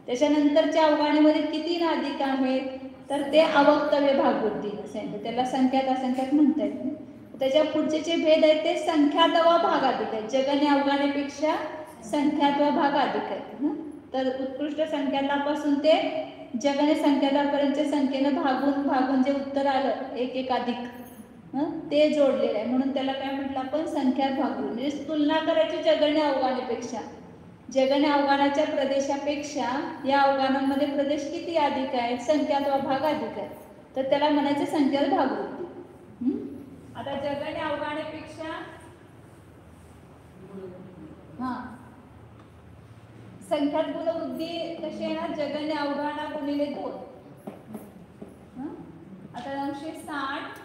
त्याच्यानंतरच्या अवघाणीमध्ये किती अधिक आहेत, तर ते अवक्तव्य भागवृत्ती असेल, त्याला संख्यात असंख्यात म्हणता येत नाही. त्याच्या पुढचे जे भेद आहेत ते संख्यात व भाग अधिक आहेत. जगन्य अवघाण्यापेक्षा संख्यात व भाग अधिक आहेत. तर उत्कृष्ट संख्यातापासून ते जगन्य संख्यातापर्यंतच्या संख्येनं भागून जे उत्तर आलं एक अधिक ते जोडलेलं आहे, म्हणून त्याला काय म्हटलं आपण, संख्यात भागवृत्ती. म्हणजे तुलना करायची जगन्य अवघाण्यापेक्षा, जगन्य अवघाण्याच्या प्रदेशापेक्षा या अवघाणांमध्ये प्रदेश किती अधिक आहेत, संख्यात व भाग अधिक आहे, तर त्याला म्हणायचं संख्यात भागवृत्ती. आता जगन्य अवघाण्यापेक्षा संख्यात गुणवृद्धी कशी येणार, जगन्य अवघाणा गुणिले 2. आता 960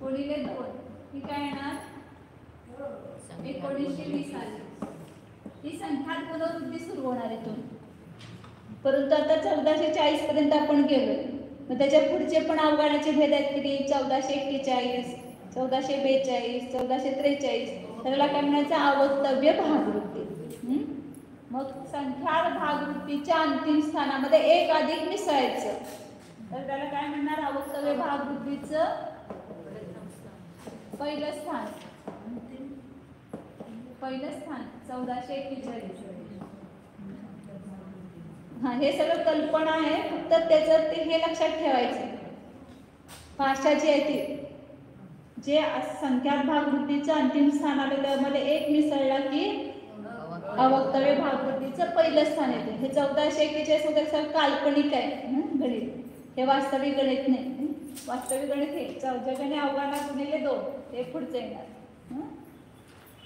गुणिले 2 ही काय येणार, 1920 आली. ही संख्यात गुणवृद्धी सुरू होणार इथून. परंतु आता 1440 पर्यंत आपण गेलोय. मग त्याच्या पुढचे पण अवघाण्याचे भेद आहेत किती, 1441, 1442, 1443. त्याला काय म्हणायचं, अवक्तव्य भागवृत्ती. मग संख्यात भागवृत्तीच्या अंतिम स्थानामध्ये एक अधिक मिसळायचं, तर त्याला काय म्हणणार, अवक्तव्य भागवृत्तीचं पहिलं स्थान 1441. हे सगळं कल्पना आहे, फक्त त्याचं हे लक्षात ठेवायचं. भाषा जी आहे ती, जे संख्यात भागवृत्तीचं अंतिम स्थान आलं त्यामध्ये एक मिसळला की अवक्तव्य भागवृद्धीचं पहिलं स्थान येते. हे 1441 वगैरे सगळं काल्पनिक आहे गणित, हे वास्तविक गणित नाही. वास्तविक गणित हे जगणे अवघाना गुणिले 2 हे पुढचं येणार.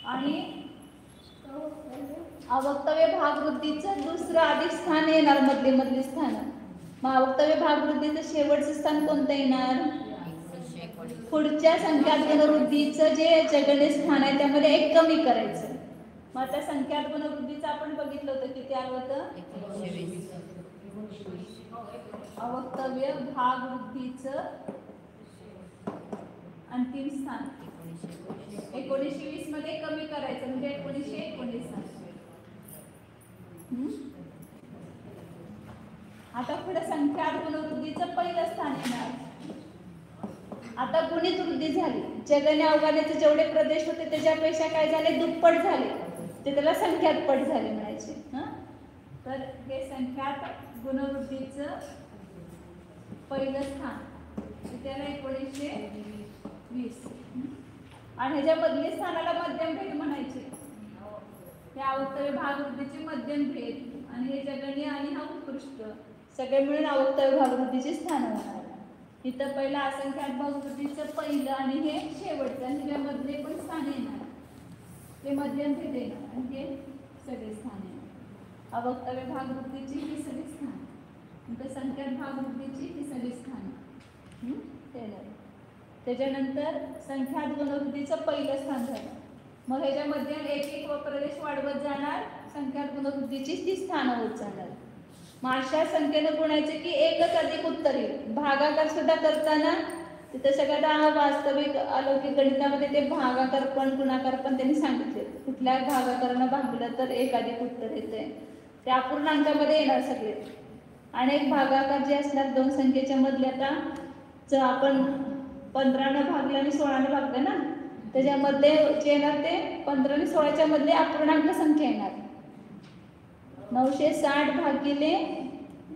आणि अवक्तव्य भागवृद्धीचं दुसरं अधिक स्थान येणार, मधली स्थान. मग अवक्तव्य भागवृद्धीचं शेवटचं स्थान कोणतं येणार? पुढच्या संख्यात गुणवृद्धीचं जे जगणे स्थान आहे त्यामध्ये एक कमी करायचं. मग आता संख्यात गुणवृद्धीचं आपण बघितलं होतं, किती आलं होतं? अवक्तव्य भागवृद्धीचं अंतिम स्थान 1920 मध्ये कमी करायचं, म्हणजे 1919. आता पुढे संख्यात गुणवृद्धीचं पहिलं स्थान येणार. आता गुणित वृद्धी झाली. जगणे अवघाण्याचे जेवढे प्रदेश होते त्याच्यापेक्षा काय झाले? दुप्पट झाले. ते त्याला संख्यात पट झाले म्हणायचे. तर हे संख्यात गुणवृद्धीचं पहिलं स्थान त्याला 1920. आणि ह्याच्या मधली स्थानाला मध्यम भेद म्हणायचे. हे अवक्तव्य भागवृद्धीचे मध्यम भेद आणि हे जगणे आणि हा उत्कृष्ट सगळे मिळून अवक्तव्य भागवृद्धीचे स्थान होणार. इथं पहिलं असंख्यात भागवृद्धीचं पहिलं आणि हे शेवटचं, आणि ह्यामधले पण स्थान येणार. हे मध्यम भेद येणार आणि हे सगळे स्थान येणार. अवक्तव्य भागवृद्धीची ही सगळी स्थान, नंतर संख्यात भागवृद्धीची ही सगळी स्थान. त्याच्यानंतर संख्यात गुणवृद्धीचं पहिलं स्थान झालं. मग ह्याच्यामध्ये एक एक प्रदेश वाढवत जाणार, संख्यात गुणवृद्धीची ती स्थानं होत जाणार. मग अशा संख्येनं गुणायचे की एकच अधिक उत्तर येईल. भागाकार सुद्धा करताना तिथं सगळ्यात वास्तविक अलौकिक गणितामध्ये ते भागाकार पण गुणाकार पण त्यांनी सांगितले. कुठल्या भागाकारानं भागलं तर एक अधिक उत्तर येते. ते अपूर्णांकामध्ये येणार सगळे. अनेक भागाकार जे असणार दोन संख्येच्या मधले, आता जर आपण 15 भागलं आणि 16 भागलं ना, त्याच्यामध्ये जे येणार ते 15 आणि 16च्या मधले अपूर्णांक संख्या येणार. 960 भागिले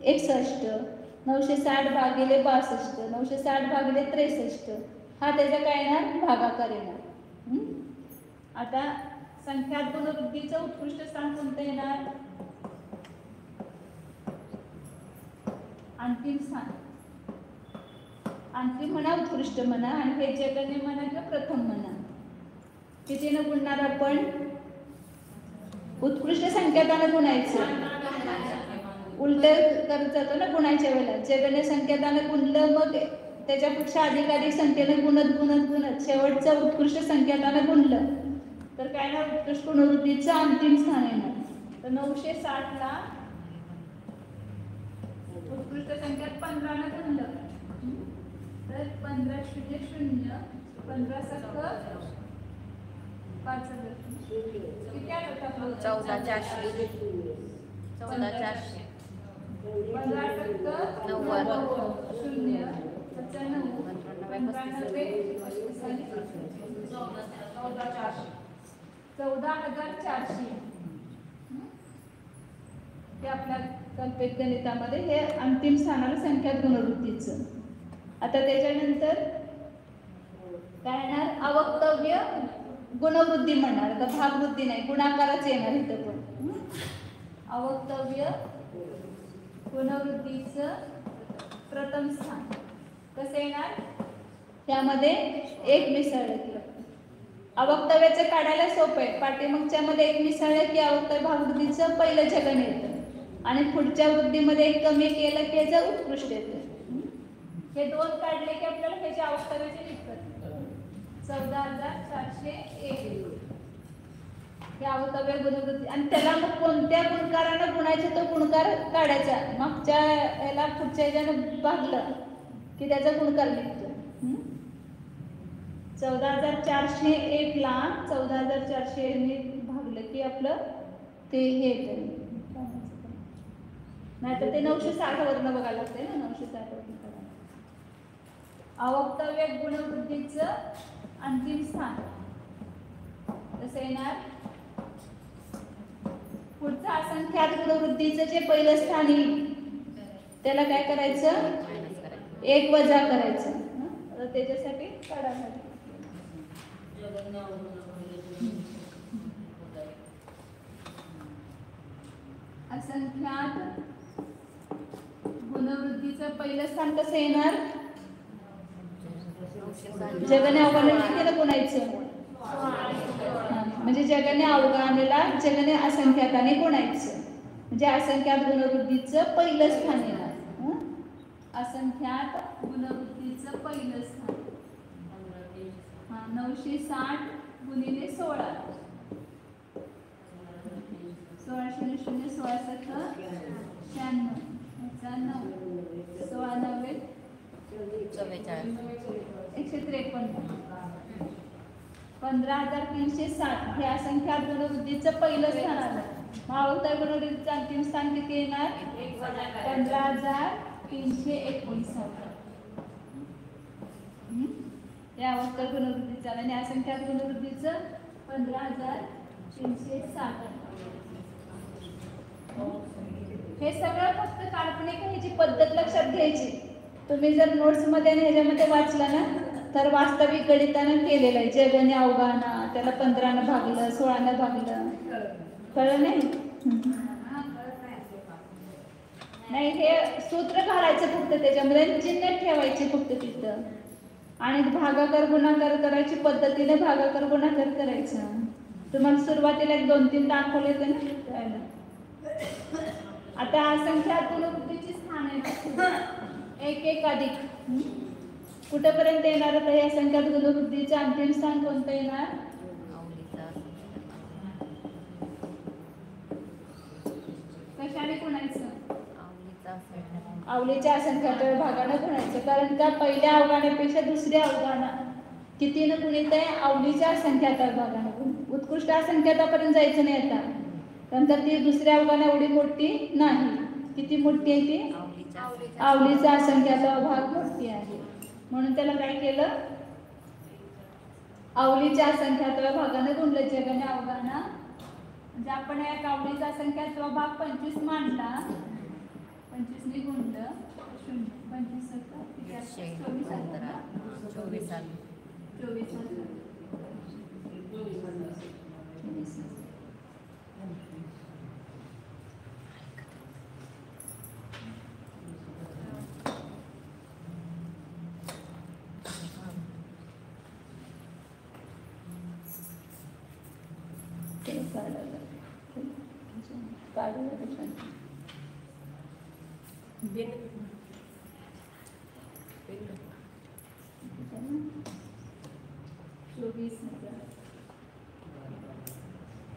61, 960 भागिले 62, 960 भागिले 63 हा त्याचा काय येणार? भागाकार येणार. आता संख्यात गुणवृद्धीचं उत्कृष्ट स्थान कोणतं येणार? अंतिम स्थान. अंतिम म्हणा, उत्कृष्ट म्हणा, आणि हे जगणे म्हणा किंवा प्रथम म्हणा. कितीनं गुणणार आपण? उत्कृष्ट संख्यातानं गुणायचं. उलट करत जातो ना गुणायच्या वेळेला. जगणे संख्यातानं गुणलं, मग त्याच्यापेक्षा अधिक संख्येनं गुणत शेवटचं उत्कृष्ट संख्यातानं गुणलं तर काय ना, उत्कृष्ट गुणवृद्धीचं अंतिम स्थान येणार. तर 960 ला उत्कृष्ट संख्यात 15 गुणलं तर 15 0 0, 15 सक 5 किती आलं होतं? 14,400. 14,400. 15 सक 90. 0 14,400. हे आपल्या कल्पित गणितामध्ये हे अंतिम स्थानाला संख्यात गुणवृद्धीचं. आता त्याच्यानंतर काय येणार? अवक्तव्य गुणवृद्धी म्हणणार. आता भागवृद्धी नाही, गुणाकाराच येणार इथं पण. अवक्तव्य गुणवृद्धीचं प्रथम स्थान कसं येणार? त्यामध्ये एक मिसळलं. अवक्तव्याचं काढायला सोपं आहे. पाठीमागच्या मध्ये एक मिसळलं की अवक्तव्य भागवृद्धीचं पहिलं जगण येतं, आणि पुढच्या वृद्धीमध्ये एक कमी केलं की याचं उत्कृष्ट येतं. हे दोन काढले की आपल्याला त्याचे अवक्तव्याचे निघतात. 14,401 हे अवक्तव्य गुणवृद्धी. आणि त्याला मग कोणत्या गुणकारानं गुणायचं तो गुणकार काढायचा. मागच्या याला पुढच्या ह्याच्यानं भागलं की त्याचा गुणकार निघतो. 14,401 ला 14,401 ने भागलं की आपलं ते हे येतं. नाही तर ते 960 वरनं बघायला लागते ना. 960 वरनं अवक्तव्य गुणवृद्धीचं अंतिम स्थान कसं येणार? पुढचं असंख्यात गुणवृद्धीचं जे पहिलं स्थान येईल त्याला काय करायचं? 1 वजा करायचं. त्याच्यासाठी काढायला असंख्यात गुणवृद्धीचं पहिलं स्थान कसं येणार? जगाने अवघानेला कितीला गुणायचं? म्हणजे जगाने अवघानेला जगाने असंख्याताने गुणायचं, म्हणजे असंख्यात गुणवृद्धीचं पहिलं स्थान येणार. असंख्यात गुणवृद्धीचं पहिलं स्थान 960 गुणिले 16. 16 0 0 16 7 96 16 9 153. 15,360 हे असंख्यात गुणवृद्धीचं पहिलं स्थान आलं. अवक्तव्य गुणवृद्धीचं अंतिम स्थान किती येणार? 15,359. या अवक्तव्य गुणवृद्धीचं आणि असंख्यात गुणवृद्धीचं 15,360. हे सगळं फक्त काल्पनिक ह्याची पद्धत लक्षात घ्यायची. तुम्ही जर नोट्स मध्ये आणि ह्याच्यामध्ये वाचला ना तर वास्तविक गणितानं केलेलं आहे. जगने अवघाना त्याला 15 भागलं 16 भागलं. कळलं नाही? नाही, हे सूत्र काढायचं फक्त, त्याच्यामध्ये चिन्ह ठेवायचे फक्त तिथं, आणि भागाकार गुणाकार करायची पद्धतीने भागाकार गुणाकार करायचा. तुम्हाला सुरुवातीला 2-3 दाखवले होते ना. आता असंख्यात गुणवृद्धीची स्थान आहे 1 1 अधिक. कुठेपर्यंत येणार होतं हे असंख्यात गुणवृद्धीचं अंतिम स्थान कोणतं येणार? कशाने गुणायचं? आवलीच्या असंख्यात भागाने गुणायचं, कारण त्या पहिल्या अवघानेपेक्षा दुसऱ्या अवघाना कितीनं गुणित आहे? आवलीच्या असंख्यात भागाने. उत्कृष्ट असंख्यातापर्यंत जायचं नाही आता, कारण तर ती दुसऱ्या अवघाना एवढी मोठी नाही. किती मोठी आहे ती? आवलीचा असंख्यात भाग मोठी आहे, म्हणून त्याला काय केलं? आवलीच्या असंख्यात भागाने गुणलं. जगाने अवघाना म्हणजे आपण एक आवलीचा असंख्यात भाग 25 मांडला, 25 ने गुणलं 25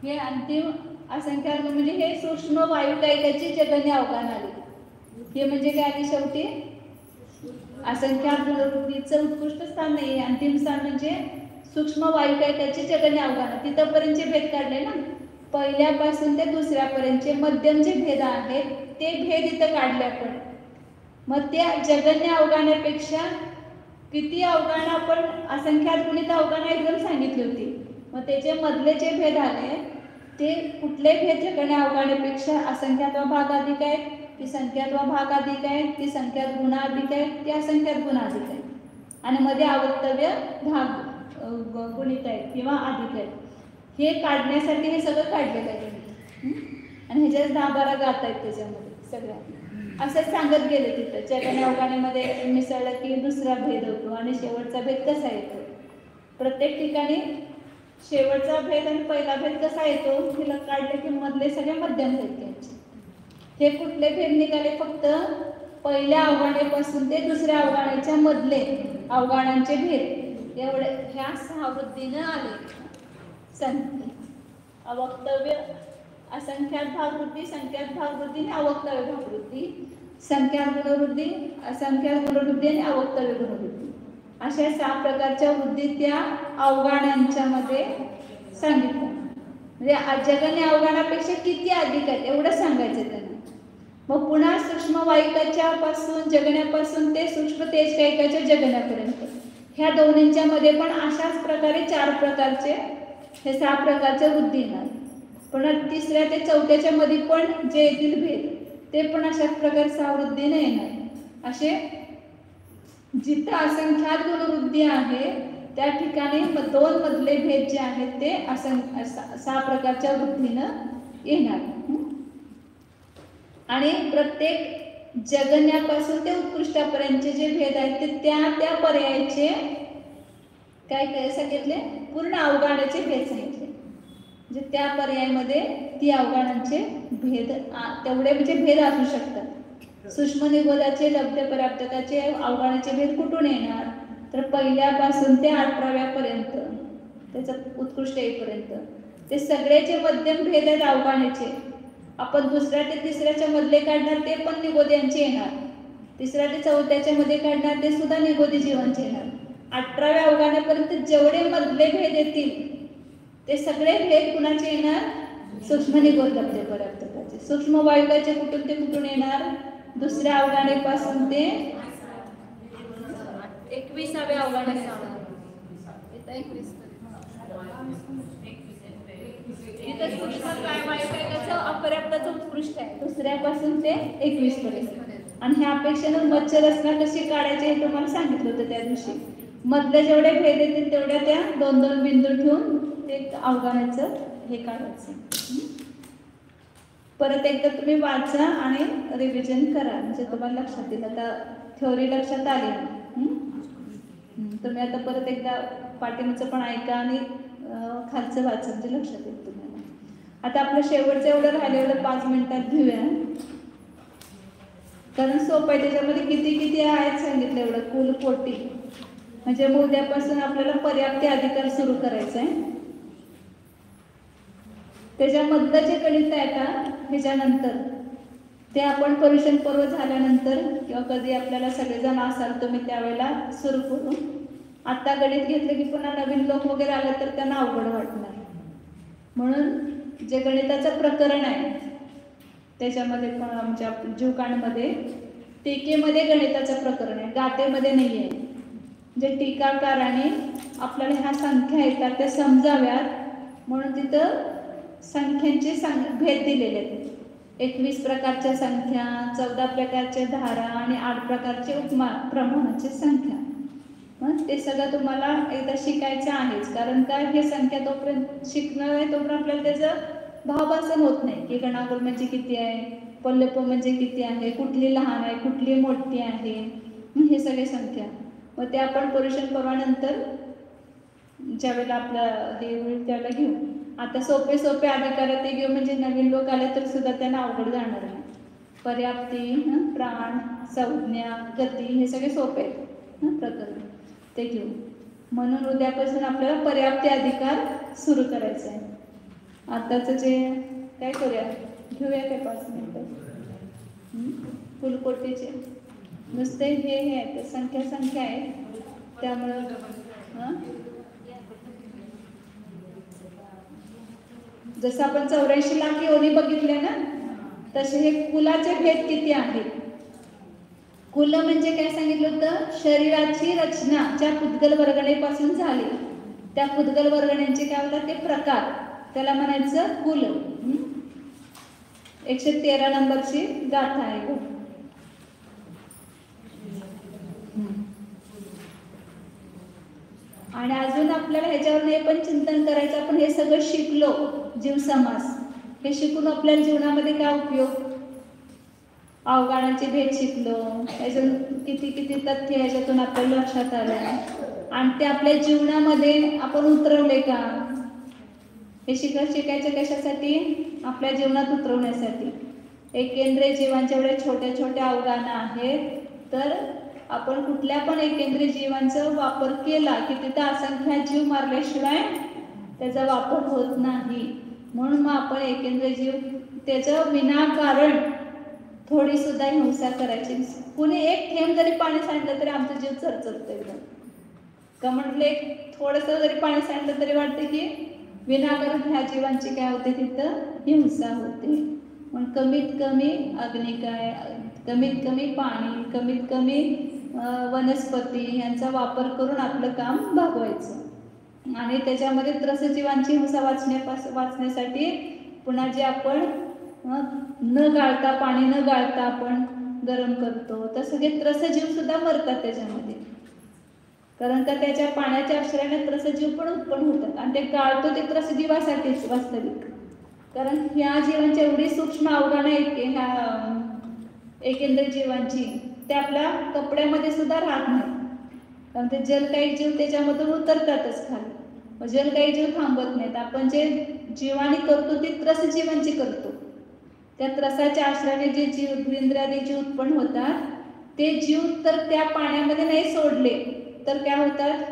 हे अंतिम असंख्यात म्हणजे हे सूक्ष्म वायुकायकाची जगने अवघान आली. हे म्हणजे काय आली शेवटी? असंख्यात गुणवृद्धीचं उत्कृष्ट स्थान नाही, अंतिम स्थान म्हणजे सूक्ष्म वायुकायकाची जगने अवघान. तिथपर्यंतचे भेद काढले ना, पहिल्यापासून ते दुसऱ्यापर्यंतचे मध्यम जे भेद आहेत ते भेद इथं काढले आपण. मग त्या जगन्य अवघानापेक्षा किती अवघान आपण असंख्यात गुणित अवघान एकदम सांगितली होती. मग त्याचे मधले जे भेद आले ते कुठले भेद जगन्य अवघानापेक्षा असंख्यात भाग अधिक आहेत, ती संख्यात भाग अधिक आहेत, ती संख्यात गुण अधिक आहेत, ती असंख्यात गुण अधिक आहेत, आणि मध्ये अवक्तव्य भाग गुणित आहेत किंवा अधिक आहेत. हे काढण्यासाठी हे सगळं काढलेलं आहे. आणि ह्याच्यात 10-12 गात आहेत त्याच्यामध्ये सगळ्या. असंच सांगत गेले तिथं. जगन्य अवघानामध्ये मिसळलं की दुसरा भेद होतो आणि शेवटचा भेद कसा येतो. प्रत्येक ठिकाणी शेवटचा भेद आणि पहिला भेद कसा येतो हे काढले की मधले सगळे मध्यम भेद घ्यायचे. हे कुठले भेद निघाले? फक्त पहिल्या अवघानापासून ते दुसऱ्या अवघानाच्या मधले अवघानांचे भेद एवढे ह्या 6 वृद्धीनं आले. अवक्तव्य असंख्यात भागवृद्धी, संख्यात भागवृद्धी आणि अवक्तव्य भागवृद्धी, संख्यात गुणवृद्धी, असंख्यात गुणवृद्धी आणि अवक्तव्य गुणवृद्धी, अशा 6 प्रकारच्या वृद्धी त्या अवघानांच्या मध्ये सांगितल्या. म्हणजे जगन्य अवघानापेक्षा किती अधिक आहेत एवढं सांगायचं त्यांना. मग पुन्हा सूक्ष्म वायुकाच्या पासून जगण्यापासून ते सूक्ष्म तेजकायकाच्या जगण्यापर्यंत ह्या दोन्हींच्या मध्ये पण अशाच प्रकारे 4 प्रकारचे हे 6 प्रकारच्या वृद्धी येणार. पुन्हा 3ऱ्या ते 4थ्याच्या मध्ये पण जे येतील भेद ते पण अशाच प्रकारे 6 वृद्धीने येणार. असे जिथं असंख्यात गुणवृद्धी आहे त्या ठिकाणी 2 मधले भेद जे आहेत ते 6 प्रकारच्या वृद्धीनं येणार. आणि प्रत्येक जगण्यापासून ते उत्कृष्टापर्यंतचे जे भेद आहेत ते त्या पर्यायाचे काय काय सांगितले, पूर्ण अवघाण्याचे भेद सांगितले. म्हणजे त्या पर्यायामध्ये ती अवघानांचे भेद तेवढे म्हणजे भेद असू शकतात. सूक्ष्म निगोदाचे लब्ध पर्याप्तकाचे अवघानाचे भेद कुठून येणार, तर पहिल्यापासून ते 18व्यापर्यंत त्याचा उत्कृष्ट येईपर्यंत ते सगळेचे मध्यम भेद आहेत अवघानाचे. आपण दुसऱ्या ते तिसऱ्याच्या मधले काढणार ते पण निगोद्यांचे येणार, तिसऱ्या ते चौथ्याच्या मध्ये काढणार ते सुद्धा निगोदी जीवांचे येणार. 18व्या अवघानापर्यंत जेवढे मधले भेद येतील ते सगळे भेद कुणाचे येणार, सूक्ष्म निगोद लब्ध पर्याप्तकाचे. सूक्ष्म वायुकाचे कुठून ते कुठून येणार, दुसऱ्या अवघानेपासून ते 21व्या अवघानेपर्यंत. इथं सूक्ष्म वायुकाचं अपर्याप्ताचं उत्कृष्ट आहे, दुसऱ्यापासून ते 21 पर्यंत. आणि ह्या अपेक्षेनं मच्छर रचना कशी काढायची हे तुम्हाला सांगितलं होतं त्या दिवशी. मधले जेवढे भेद येतील तेवढ्या त्या 2-2 बिंदू ठेवून ते अवघानाचं हे काढायचं. परत एकदा तुम्ही वाचा आणि रिव्हिजन करा म्हणजे तुम्हाला लक्षात येईल. आता थ्योरी लक्षात आली. तुम्ही आता परत एकदा पाठीमागचं पण ऐका आणि खालचं वाचा म्हणजे लक्षात येईल तुम्हाला. आता आपलं शेवटचं एवढं राहिलेलं 5 मिनिटात घेऊया, कारण सोपं आहे. त्याच्यामध्ये किती आहेत सांगितलं एवढं कुल कोटी. म्हणजे मग उद्यापासून आपल्याला पर्याप्ती अधिकार सुरू करायचा आहे. त्याच्यामधलं जे गणित आहे का ह्याच्यानंतर ते आपण परीक्षण पर्व झाल्यानंतर किंवा कधी आपल्याला सगळेजण असाल तुम्ही त्यावेळेला सुरू करू. आता गणित घेतलं की पुन्हा नवीन लोक वगैरे आले तर त्यांना अवघड वाटणार. म्हणून जे गणिताचं प्रकरण आहे त्याच्यामध्ये पण आमच्या जीवकांमध्ये टीकेमध्ये गणिताचं प्रकरण आहे, गातेमध्ये नाही आहे. जे टीकाकाराने आपल्याला ह्या संख्या येतात त्या समजाव्यात म्हणून तिथं संख्यांचे भेद दिलेले आहेत. 21 प्रकारच्या संख्या, 14 प्रकारच्या धारा आणि 8 प्रकारचे उपमा प्रमाणाचे संख्या. ते सगळं तुम्हाला एकदा शिकायचं आहेच. कारण काय हे संख्या तोपर्यंत शिकणार आहे तोपर्यंत आपल्याला त्याचं भावासन होत नाही की गणागोल म्हणजे किती आहे, पल्लप म्हणजे किती आहे, कुठली लहान आहे कुठली मोठी आहे, हे सगळे संख्या. मग ते आपण परीक्षण पर्वानंतर ज्यावेळेला आपलं हे होईल त्यावेळेला घेऊ. आता सोपे अधिकार ते घेऊ म्हणजे नवीन लोक आले तर सुद्धा त्यांना अवघड जाणार नाही. पर्याप्ती, प्राण, संज्ञा, गती हे सगळे सोपे आहेत प्रकरण, ते घेऊ. म्हणून उद्यापासून आपल्याला पर्याप्ती अधिकार सुरू करायचा आहे. आताचं जे काय करूया, घेऊया काय 5 मिनिटं फुलकोटीचे. नुसते हे आहेत संख्या आहेत त्यामुळं जसं आपण 84 लाख योनी बघितले ना तसे हे कुलाचे भेद किती आहेत. कुल म्हणजे काय सांगितलं होतं, शरीराची रचना ज्या पुद्गल वर्गणीपासून झाली त्या पुद्गल वर्गण्यांचे काय होतात ते प्रकार, त्याला म्हणायचं कुल. 113 नंबरची गाथा आहे. आणि अजून आपल्याला ह्याच्यावर हे पण चिंतन करायचं, आपण हे सगळं शिकलो जीव समास, हे शिकून आपल्या जीवनामध्ये काय उपयोग, अवघानाचे भेद शिकलो, याच्यातून किती तथ्य ह्याच्यातून आपल्याला लक्षात आलं आणि ते आपल्या जीवनामध्ये आपण उतरवले का. हे शिकायचं कशासाठी, आपल्या जीवनात उतरवण्यासाठी. एकेंद्रिय जीवांच्या एवढ्या छोट्या अवघानं आहेत तर आपण कुठल्या पण एकेंद्रिय जीवांचा वापर केला की तिथं असंख्य जीव मारल्याशिवाय त्याचा वापर होत नाही. म्हणून मग आपण एकेंद्रिय जीव त्याचं विनाकारण थोडी सुद्धा हिंसा करायची. कुणी एक थेंब जरी पाणी सांडलं तरी आमचं जीव चरचरतं एकदम. का म्हटलं एक थोडंसं जरी पाणी सांडलं तरी वाटते की विनाकारण ह्या जीवांची काय होते, तिथं हिंसा होते. मग कमीत कमी अग्नी काय, कमीत कमी पाणी, कमीत कमी वनस्पती यांचा वापर करून आपलं काम भागवायचं. आणि त्याच्यामध्ये त्रसजीवांची हिंसा वाचण्यासाठी पुन्हा जे आपण न गाळता पाणी न गाळता आपण गरम करतो तर सगळे त्रसजीव सुद्धा मरतात त्याच्यामध्ये. कारण का त्याच्या पाण्याच्या आश्रयाने त्रसजीव पण उत्पन्न होतात आणि ते गाळतो ते त्रसजीवासाठीच वास्तविक. कारण ह्या जीवांची एवढी सूक्ष्म अवघानं ह्या एकेंद्रिय जीवांची, ते आपल्या कपड्यामध्ये सुद्धा राहत नाही. कारण ते जलकायी जीव त्याच्यामधून उतरतातच खाली. मग जलकायी जीव थांबत नाहीत. आपण जे जीवानी करतो ती त्रस जीवांची करतो. त्या त्रसाच्या आश्रयाने जे जीव इंद्रियादी जीव उत्पन्न होतात, ते जीव तर त्या पाण्यामध्ये नाही सोडले तर काय होतात,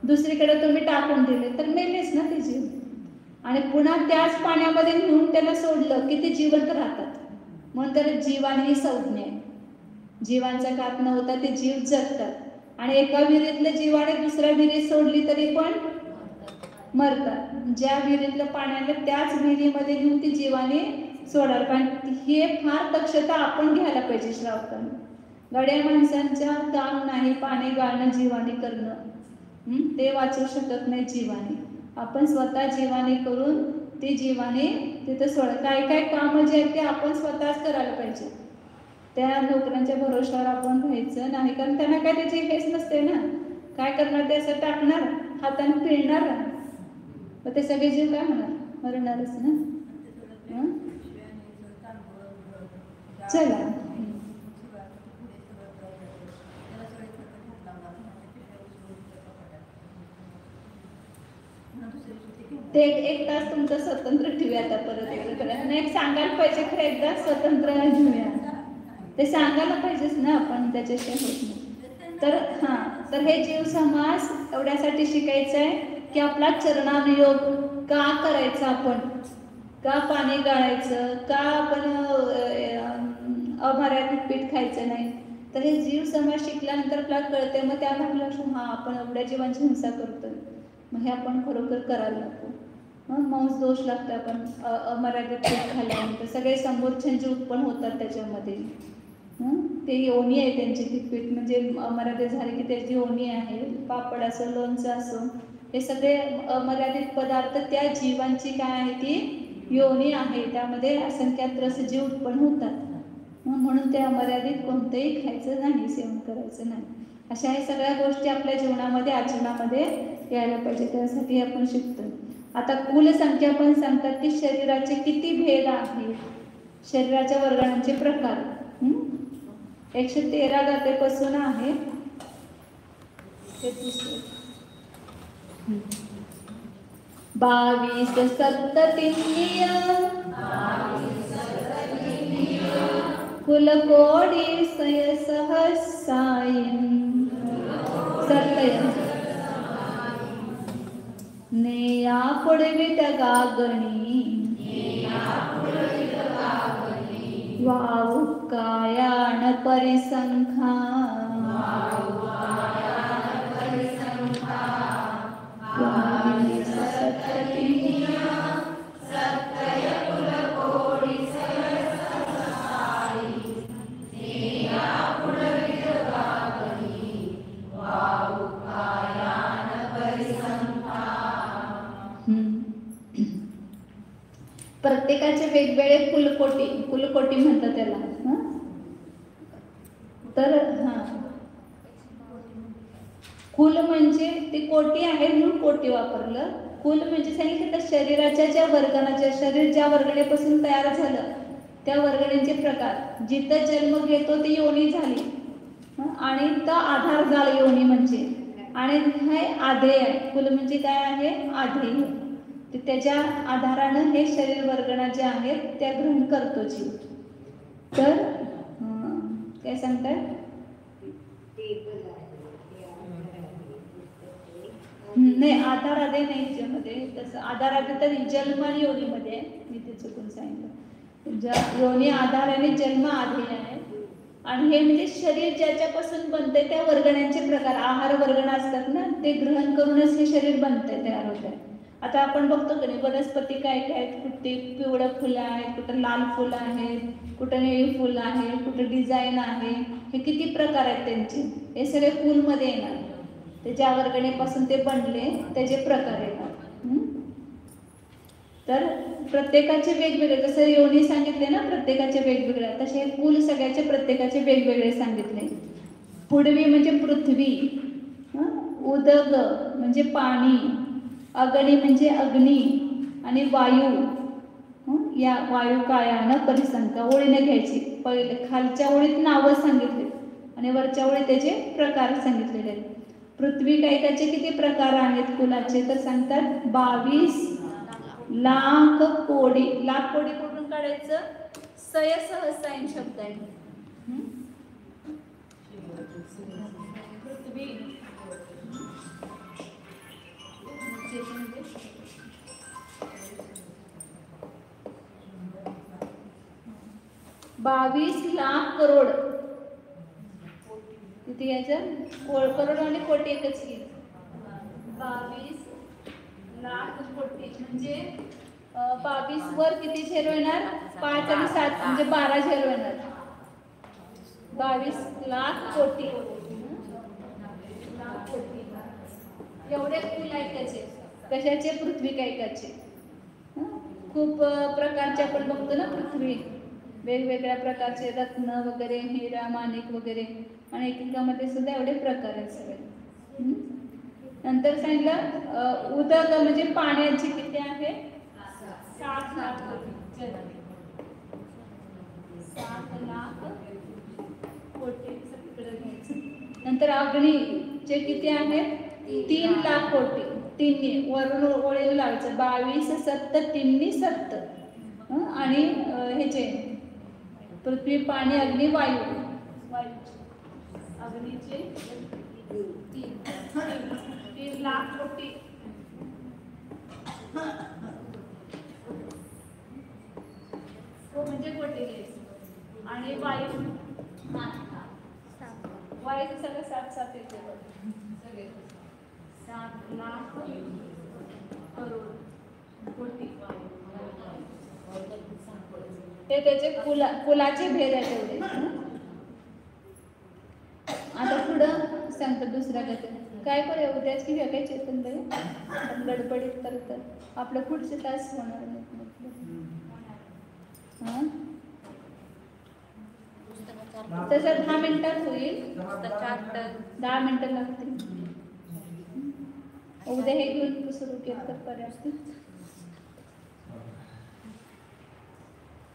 दुसरीकडे तुम्ही टाकून दिले तर मेलेच ना ते जीव. आणि पुन्हा त्याच पाण्यामध्ये नेऊन त्याला सोडलं की ते जिवंत राहतात. म्हणून तर जीवानी ही संज्ञा आहे. जीवांचा घात न होता ते जीव जगतात. आणि एका विहिरीतल्या जीवाने दुसऱ्या विहिरीत सोडली तरी पण मरतात. ज्या विहिरीतलं पाण्याला त्याच विहिरीमध्ये नेऊन ती जीवाने सोडायला. कारण हे फार दक्षता आपण घ्यायला पाहिजे श्रावकांनी. गड्या माणसांच्या काम नाही पाणी गाळणं जीवाने करणं. ते वाचवू शकत नाही जीवाने. आपण स्वतः जीवाने करून ते जीवाने तिथे सोडा. काय काय कामं जे आहेत ते आपण स्वतःच करायला पाहिजे. त्या नोकऱ्यांच्या भरोशावर आपण राहायचं नाही. कारण त्यांना काय त्याची हेच नसते ना. काय करणार, ते असं टाकणार हाताने पिळणार, मग ते सगळे जीव काय होणार, मरणारच ना. चला ते एक तास तुमचं स्वतंत्र ठेवूया. आता परत एकदा एक सांगायला पाहिजे खरं, एकदा स्वतंत्र घेऊया. ते सांगायला पाहिजेच ना, आपण त्याच्याशी होत नाही. तर तर हे जीव समास एवढ्यासाठी शिकायचं आहे की आपला चरणानुयोग का करायचा, आपण का पाणी गाळायचं, का आपण अमर्यादित पीठ खायचं नाही. तर हे जीव समास शिकल्यानंतर आपल्याला कळते. मग त्यामुळे लक्षात आपण एवढ्या जीवांची हिंसा करतोय, मग हे आपण खरोखर करायला नको. मांस दोष लागतो. आपण अमर्यादित पीठ खाल्ल्यानंतर सगळे समोरचे जे उत्पन्न होतात त्याच्यामध्ये ते योनी आहे त्यांची. ती पीठ म्हणजे अमर्यादित झाली की त्याची योनी आहे. पापड असो, लोणचं असो, हे सगळे अमर्यादित पदार्थ त्या जीवांची काय आहे, ती योनी आहे. त्यामध्ये असंख्यात रस जीव उत्पन्न होतात. म्हणून ते अमर्यादित कोणतंही खायचं नाही, सेवन करायचं नाही. अशा हे सगळ्या गोष्टी आपल्या जीवनामध्ये आचरणामध्ये यायला पाहिजे. त्यासाठी आपण शिकतो. आता कुल संख्या पण सांगतात की शरीराचे किती भेद आहेत, शरीराच्या वर्गांचे प्रकार. 113 गातेपासून आहे. 22 सप्ततिन्य कुलकोडी सय सहसायन सत्ययन नेया पुढवित गागणी वावुकायान परिसंखा प्रत्येकाचे वेगवेगळे कुलकोटी म्हणतात त्याला. तर कुल म्हणजे ती कोटी आहे म्हणून कोटी वापरलं. कुल म्हणजे सांगितलं तर शरीराच्या ज्या वर्गणाच्या, शरीर ज्या वर्गणीपासून तयार झालं त्या वर्गणीचे प्रकार. जिथं जन्म घेतो ती योनी झाली आणि तो आधार झाला योनी म्हणजे. आणि हे आधेय आहे. कुल म्हणजे काय आहे, आधेय. त्याच्या आधारानं हे शरीर वर्गणा ज्या आहेत त्या ग्रहण करतो जीव. तर काय सांगताय, नाही आधार आधे नाही याच्यामध्ये. तसं आधार आधे तर जन्म आणि योनीमध्ये आहे. मी ते चुकून सांगितलं. योनी आधार आणि जन्म आधेय आहे. आणि हे म्हणजे शरीर ज्याच्यापासून बनतंय त्या वर्गण्यांचे प्रकार, आहार वर्गण असतात ना, ते ग्रहण करूनच हे शरीर बनतंय, तयार होत आहे. आता आपण बघतो की वनस्पती काय काय आहेत, कुठे पिवळं फुलं आहेत, कुठं लाल फुलं आहेत, कुठं निळी फुलं आहे, कुठं डिझाईन आहे, हे किती प्रकार आहेत त्यांचे. हे सगळे फुलमध्ये येणार. ते ज्या वर्गणीपासून ते बनले त्याचे प्रकार येतात. तर प्रत्येकाचे वेगवेगळे, जसं योनी सांगितले ना प्रत्येकाचे वेगवेगळे, तसे कुल सगळ्याचे प्रत्येकाचे वेगवेगळे सांगितले. पुढवी म्हणजे पृथ्वी, उदग म्हणजे पाणी, अग्नी म्हणजे अग्नी आणि वायू, या वायुकायानं परिसंख्या ओळीने घ्यायची. पहिले खालच्या ओळीत नावं सांगितले आणि वरच्या ओळीत त्याचे प्रकार सांगितलेले आहेत. पृथ्वी कैकाचे किती प्रकार आहेत कुलाचे तर सांगतात 22 लाख कोडी. लाख कोडी कुठून काढायचं? सय सहसायन शब्द आहे. पृथ्वी 22 लाख करोड. किती घ्यायचं? करोड आणि कोटी एकच घे. 22 लाख कोटी म्हणजे 22 वर किती झेरो येणार? 5 आणि 7 म्हणजे 12 झेरो येणार. 22 लाख कोटी. एवढे कुल आहेत त्याचे. कशाचे? पृथ्वी कैकाचे. खूप प्रकारचे आपण बघतो ना पृथ्वी, वेगवेगळ्या प्रकारचे रत्न वगैरे, हिरा माणिक वगैरे, आणि एकेकामध्ये सुद्धा एवढे प्रकार आहेत सगळे. नंतर सांगितलं उदक म्हणजे पाण्याची किती आहे? 7 लाख कोटी. 7 लाख कोटी. नंतर अग्नीचे किती आहेत? 3 लाख कोटी. 3 वरून ओळीला लावायचं. 22 7 3 7. आणि ह्याचे पृथ्वी पाणी अग्नी वायू. अग्नीचे 3 लाख कोटी. म्हणजे कोटी घ्यायचं. आणि वायू वायूचं सगळं 7 येते सगळे. 7 लाख करोड कोटी. हे त्याचे कुलाचे भेद आहे तेवढे. आता पुढं सांगतो दुसऱ्या गती. काय करूया उद्याच की काय चेतन बाई गडबडीत तर आपलं पुढचे तास होणार नाही. तसं 10 मिनिटात होईल. 10 मिनिटं लागतील. उद्या हे घेऊन सुरू केलं तर पर्याप्त.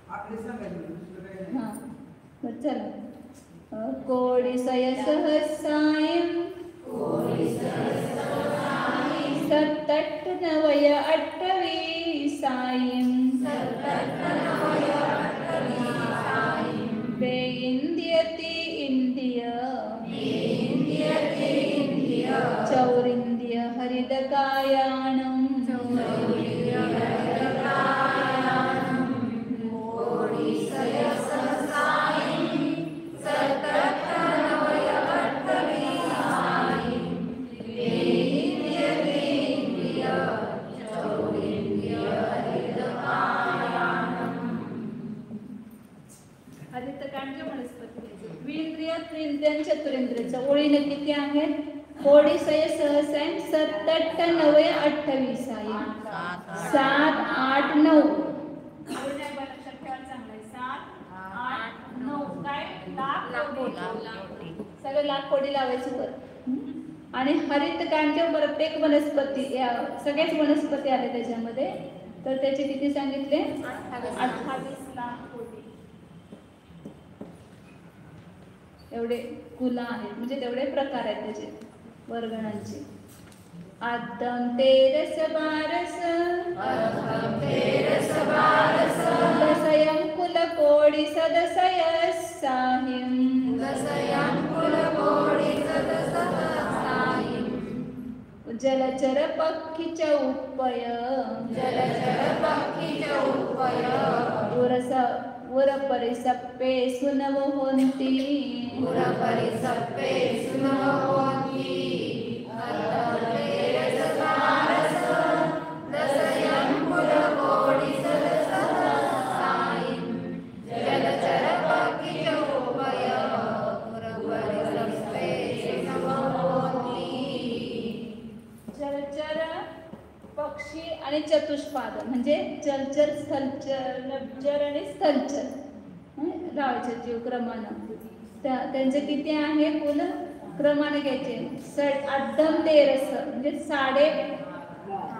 हां बरं चला. कोडी सय सहसायं 7 9 28 बेइंद्यति इंद्रिय चौरिंद्रिय हरिदकायानं चतुरेंद्रियचं ओळीने किती आहेत? कोडी सय सहसायन 7 8 9 28 7 8 9. सगळे लाख कोडी लावायचे वर. आणि हरित कांड्य प्रत्येक वनस्पती सगळेच वनस्पती आले त्याच्यामध्ये तर त्याचे किती सांगितले? 28 लाख कोटी. एवढे कुला आहेत म्हणजे तेवढे प्रकार आहेत त्याचे वर्गणांचे. आदम तेरस बारस दसयं कुल कोडी सदसय साहिं जलचर पक्षी चौपय उर परिसप्पे सुनव होन्ति जलचर पक्षी आणि चतुष्पाद म्हणजे जलचर स्थलचर नभचर आणि स्थलचर लावायचे जीव क्रमानं. त्यांचे किती आहे कुल क्रमाने घ्यायचे. आदम तेरस म्हणजे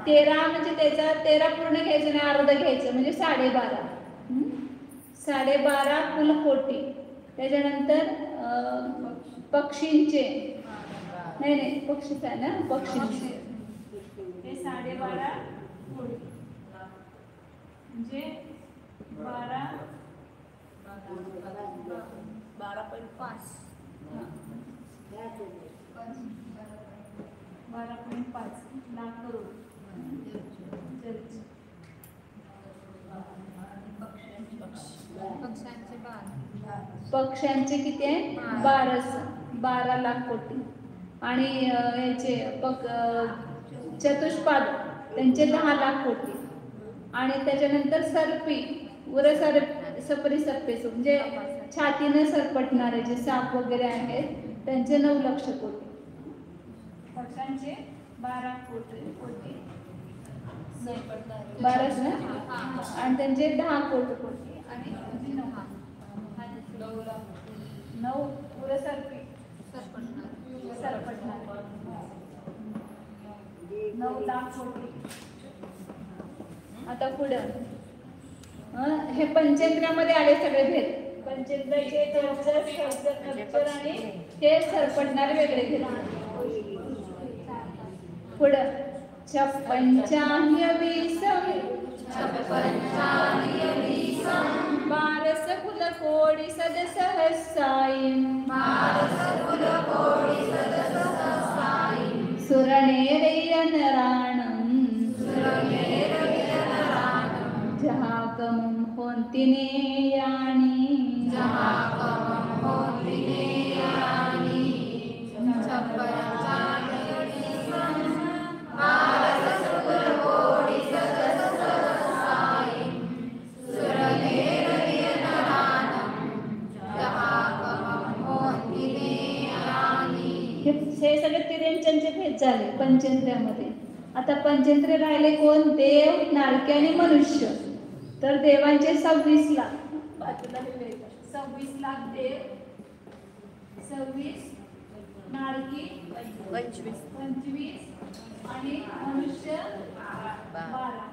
13 म्हणजे त्याचा 13 पूर्ण घ्यायचं नाही, अर्ध घ्यायचं म्हणजे 12.5. 12.5 कुलकोटी. त्याच्यानंतर पक्षींचे, नाही पक्षीच आहे ना, पक्षींचे हे 12.5 कोटी म्हणजे 12.5 लाख करोड. पक्ष्यांचे किती आहे? 12 लाख कोटी. आणि याचे चतुष्पाद त्यांचे 10 लाख कोटी. आणि त्याच्यानंतर सर्पी सपरी सर्पेस म्हणजे छातीने सरपटणारे जे साप वगैरे आहेत त्यांचे 9 लक्ष कोटी. पक्ष्यांचे 12 कोटी 12 ना, आणि त्यांचे 10 कोटी आणि 9 सरपी सरपटणारे 9 लाख कोटी. आता पुढं हे पंचेंद्रियामध्ये आले सगळे भेद. पंचेंद्रियाचे आणि हे सरपटणारे वेगळे भेद. पुढं 56 12 कुल कोडी सदसहस्रायं सुरनेरयनराणं जहाकमं होन्तिनेयानि हे सगळे तिर्यंचनचे भेद झाले पंचेंद्रियामध्ये. आता पंचेंद्रिय राहिले कोण? देव, नारकी आणि मनुष्य. तर देवांचे 26 लाख. 26 लाख देव, 26 नारकी 25 आणि मनुष्य 12.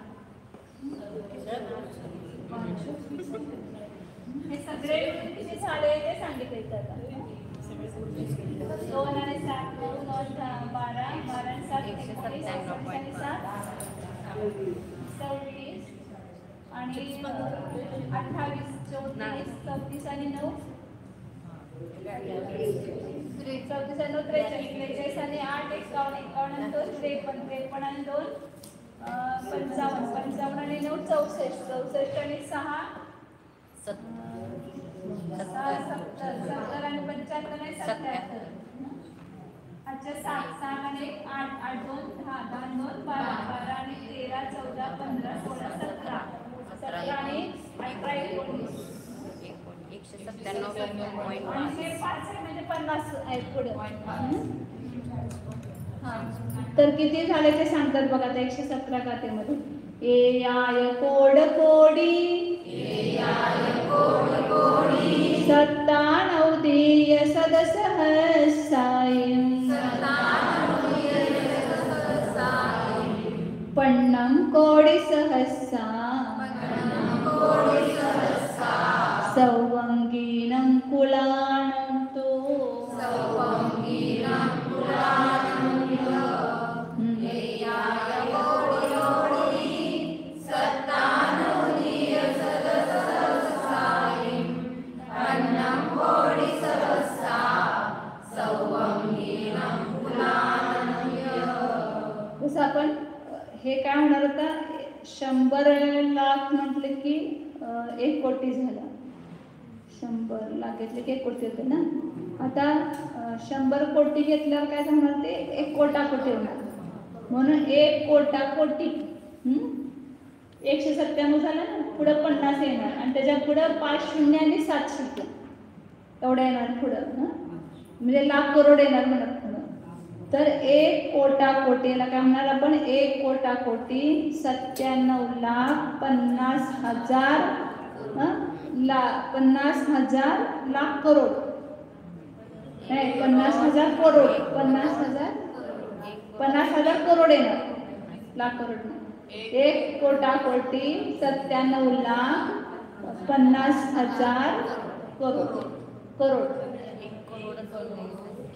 हे सगळे किती झाले ते सांगितले आता. 2 आणि 7 2 12 12 आणि 7 26 26 आणि 28 34 34 आणि 9 34 आणि 9 43 आणि 8 51 51 आणि 2 53 53 आणि 2 55 55 आणि 9 64 64 आणि 6 70 आणि 75 आणि 77. अच्छा 7 आणि 8 8 2 10 10 2 12 12 आणि 13 14 15 16 17 17 आणि 18 19 197.5 म्हणजे 50 आहे पुढे. तर किती झाले ते सांगतात बघा आता 117 गाथेमध्ये. एयाय कोड कोडी 97 धिय सदसहस्रायं पन्नं कोडि सहस्रा सौवङ्गीनं कुलानं तु जसं आपण हे काय होणार होता 100 लाख म्हटले की 1 कोटी झाला. 100 लाख घेतले की 1 कोटी होते ना. आता 100 कोटी घेतल्यावर काय होणार ते 1 कोटा कोटी होणार. म्हणून 1 कोटा कोटी 197 झालं ना. पुढं 50 येणार आणि त्याच्या पुढं 5 शून्य आणि 7 शून्य एवढं येणार पुढं म्हणजे लाख करोड येणार म्हणत पुढं. तर 1 कोटा कोटी याला काय म्हणणार आपण 1 कोटा कोटी 97,50,000 50,000 लाख करोड नाही 50,000 करोड 50,000 करोड येणार. लाख करोड नाही, 1,97,50,00,000 करोड. करोड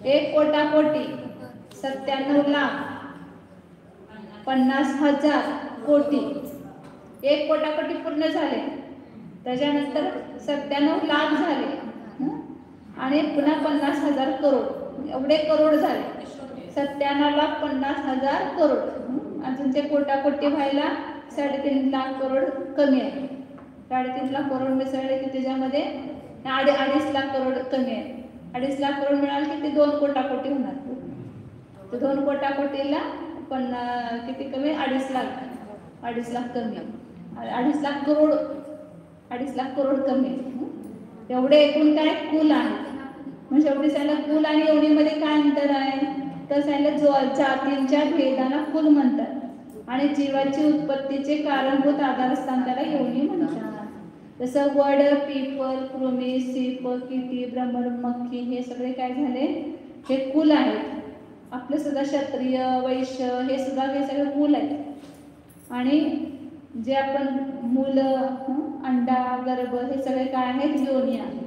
1,97,50,00,000 कोटी. 1,00,00,000 पूर्ण झाले, त्याच्यानंतर 97 लाख झाले आणि पुन्हा 50,000 करोड, एवढे करोड झाले. 97,50,00,000 करोड. अजून ते कोटी व्हायला 3.5 लाख करोड कमी आहे. 3.5 लाख करोड मिसळले की त्याच्यामध्ये 2.5 लाख करोड कमी आहे. 2.5 लाख करोड मिळाले की ते 2 कोटी होणार. तर 2 कोटीला पण किती कमी, 2.5 लाख कमी, 2.5 लाख करोड, 2.5 लाख करोड कमी. एवढे एकूण काय कुल आहे. म्हणजे शेवटी सांगितलं कुल आणि योनीमध्ये काय अंतर आहे, तर सांगितलं जातींच्या भेदाला कुल म्हणतात आणि जीवाची उत्पत्तीचे कारणभूत आधारस्थान त्याला योनी म्हणतात. जसं वड, पिपल, कृमी, सीप, किटी, भ्रमर, मक्खी हे सगळे काय झाले, हे कुल आहेत. आपलं सुद्धा क्षत्रिय, वैश्य हे सुद्धा हे सगळे कुल आहेत. आणि जे आपण मुलं, अंडा, गर्भ हे सगळे काय आहेत, योनी आहेत.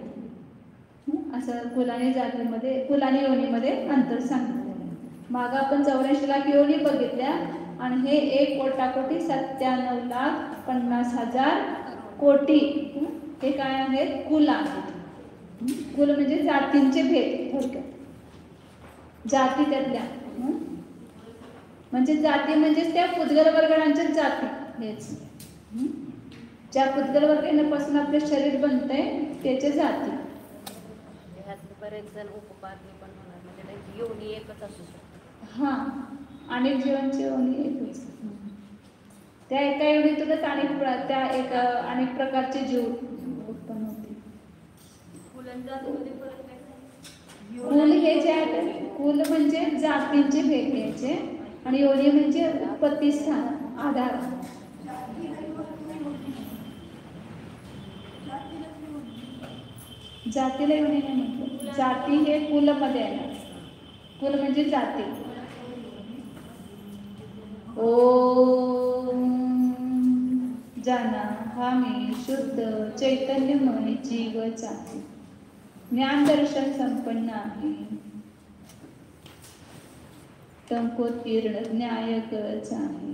असं कुल आणि जातीमध्ये, कुल आणि योनीमध्ये अंतर सांगितलं. मागं आपण 84 लाख योनी बघितल्या आणि हे 1,97,50,00,000 कोटी हे काय आहेत, कुल आहेत. कुल म्हणजे जातींचे भेद, थोडक्यात जाती त्यातल्या. म्हणजे जाती म्हणजेच त्या पुद्गल वर्गणांच्या जाती. हेच ज्या पुद्गल वर्गणापासून आपले शरीर बनतंय त्याचे जाती. बरेच जण उपपाद्य पण होणार, म्हणजे त्यांची योनी एकच असू शकते. हां, अनेक जीवांची योनी एकच. त्या एका योनीतूनच अनेक प्रकारचे जीव उत्पन्न होते. कुल हे जे आहे, कुल म्हणजे जातींचे भेद घ्यायचे आणि योनी म्हणजे उत्पत्तीस्थान, आधार. जातीला योनी नाही म्हटलं. जाती हे कुलमध्ये आहे. कुल म्हणजे जाती. ओम जानाहामी शुद्ध चैतन्यमय जीव जाती, ज्ञान दर्शन संपन्न आहे, टंकोत्कीर्ण न्यायकच आहे.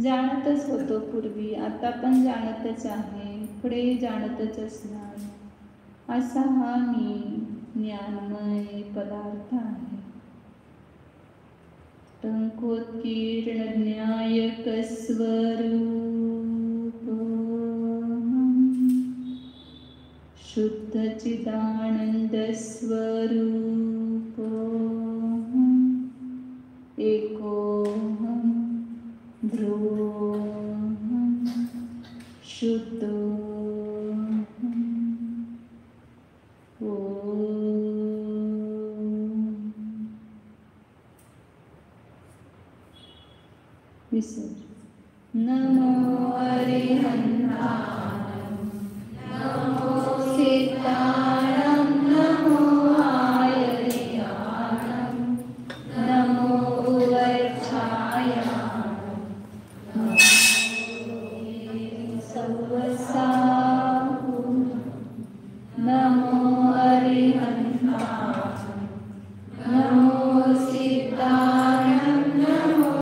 जाणतच होतो पूर्वी, आता पण जाणतच आहे, पुढे जाणतच असणार, असा हा मी ज्ञानमय पदार्थ आहे. टंकोत्कीर्ण न्यायक स्वरूप शुद्ध चिदानंद स्वरूप एकोहम ध्रुवोहम शुद्धोहम नमो हरिहन्नाम, नमो सीताराम, नमो आयरियाणम, नमो उवर्छायाम, नमो सवसाहु, नमो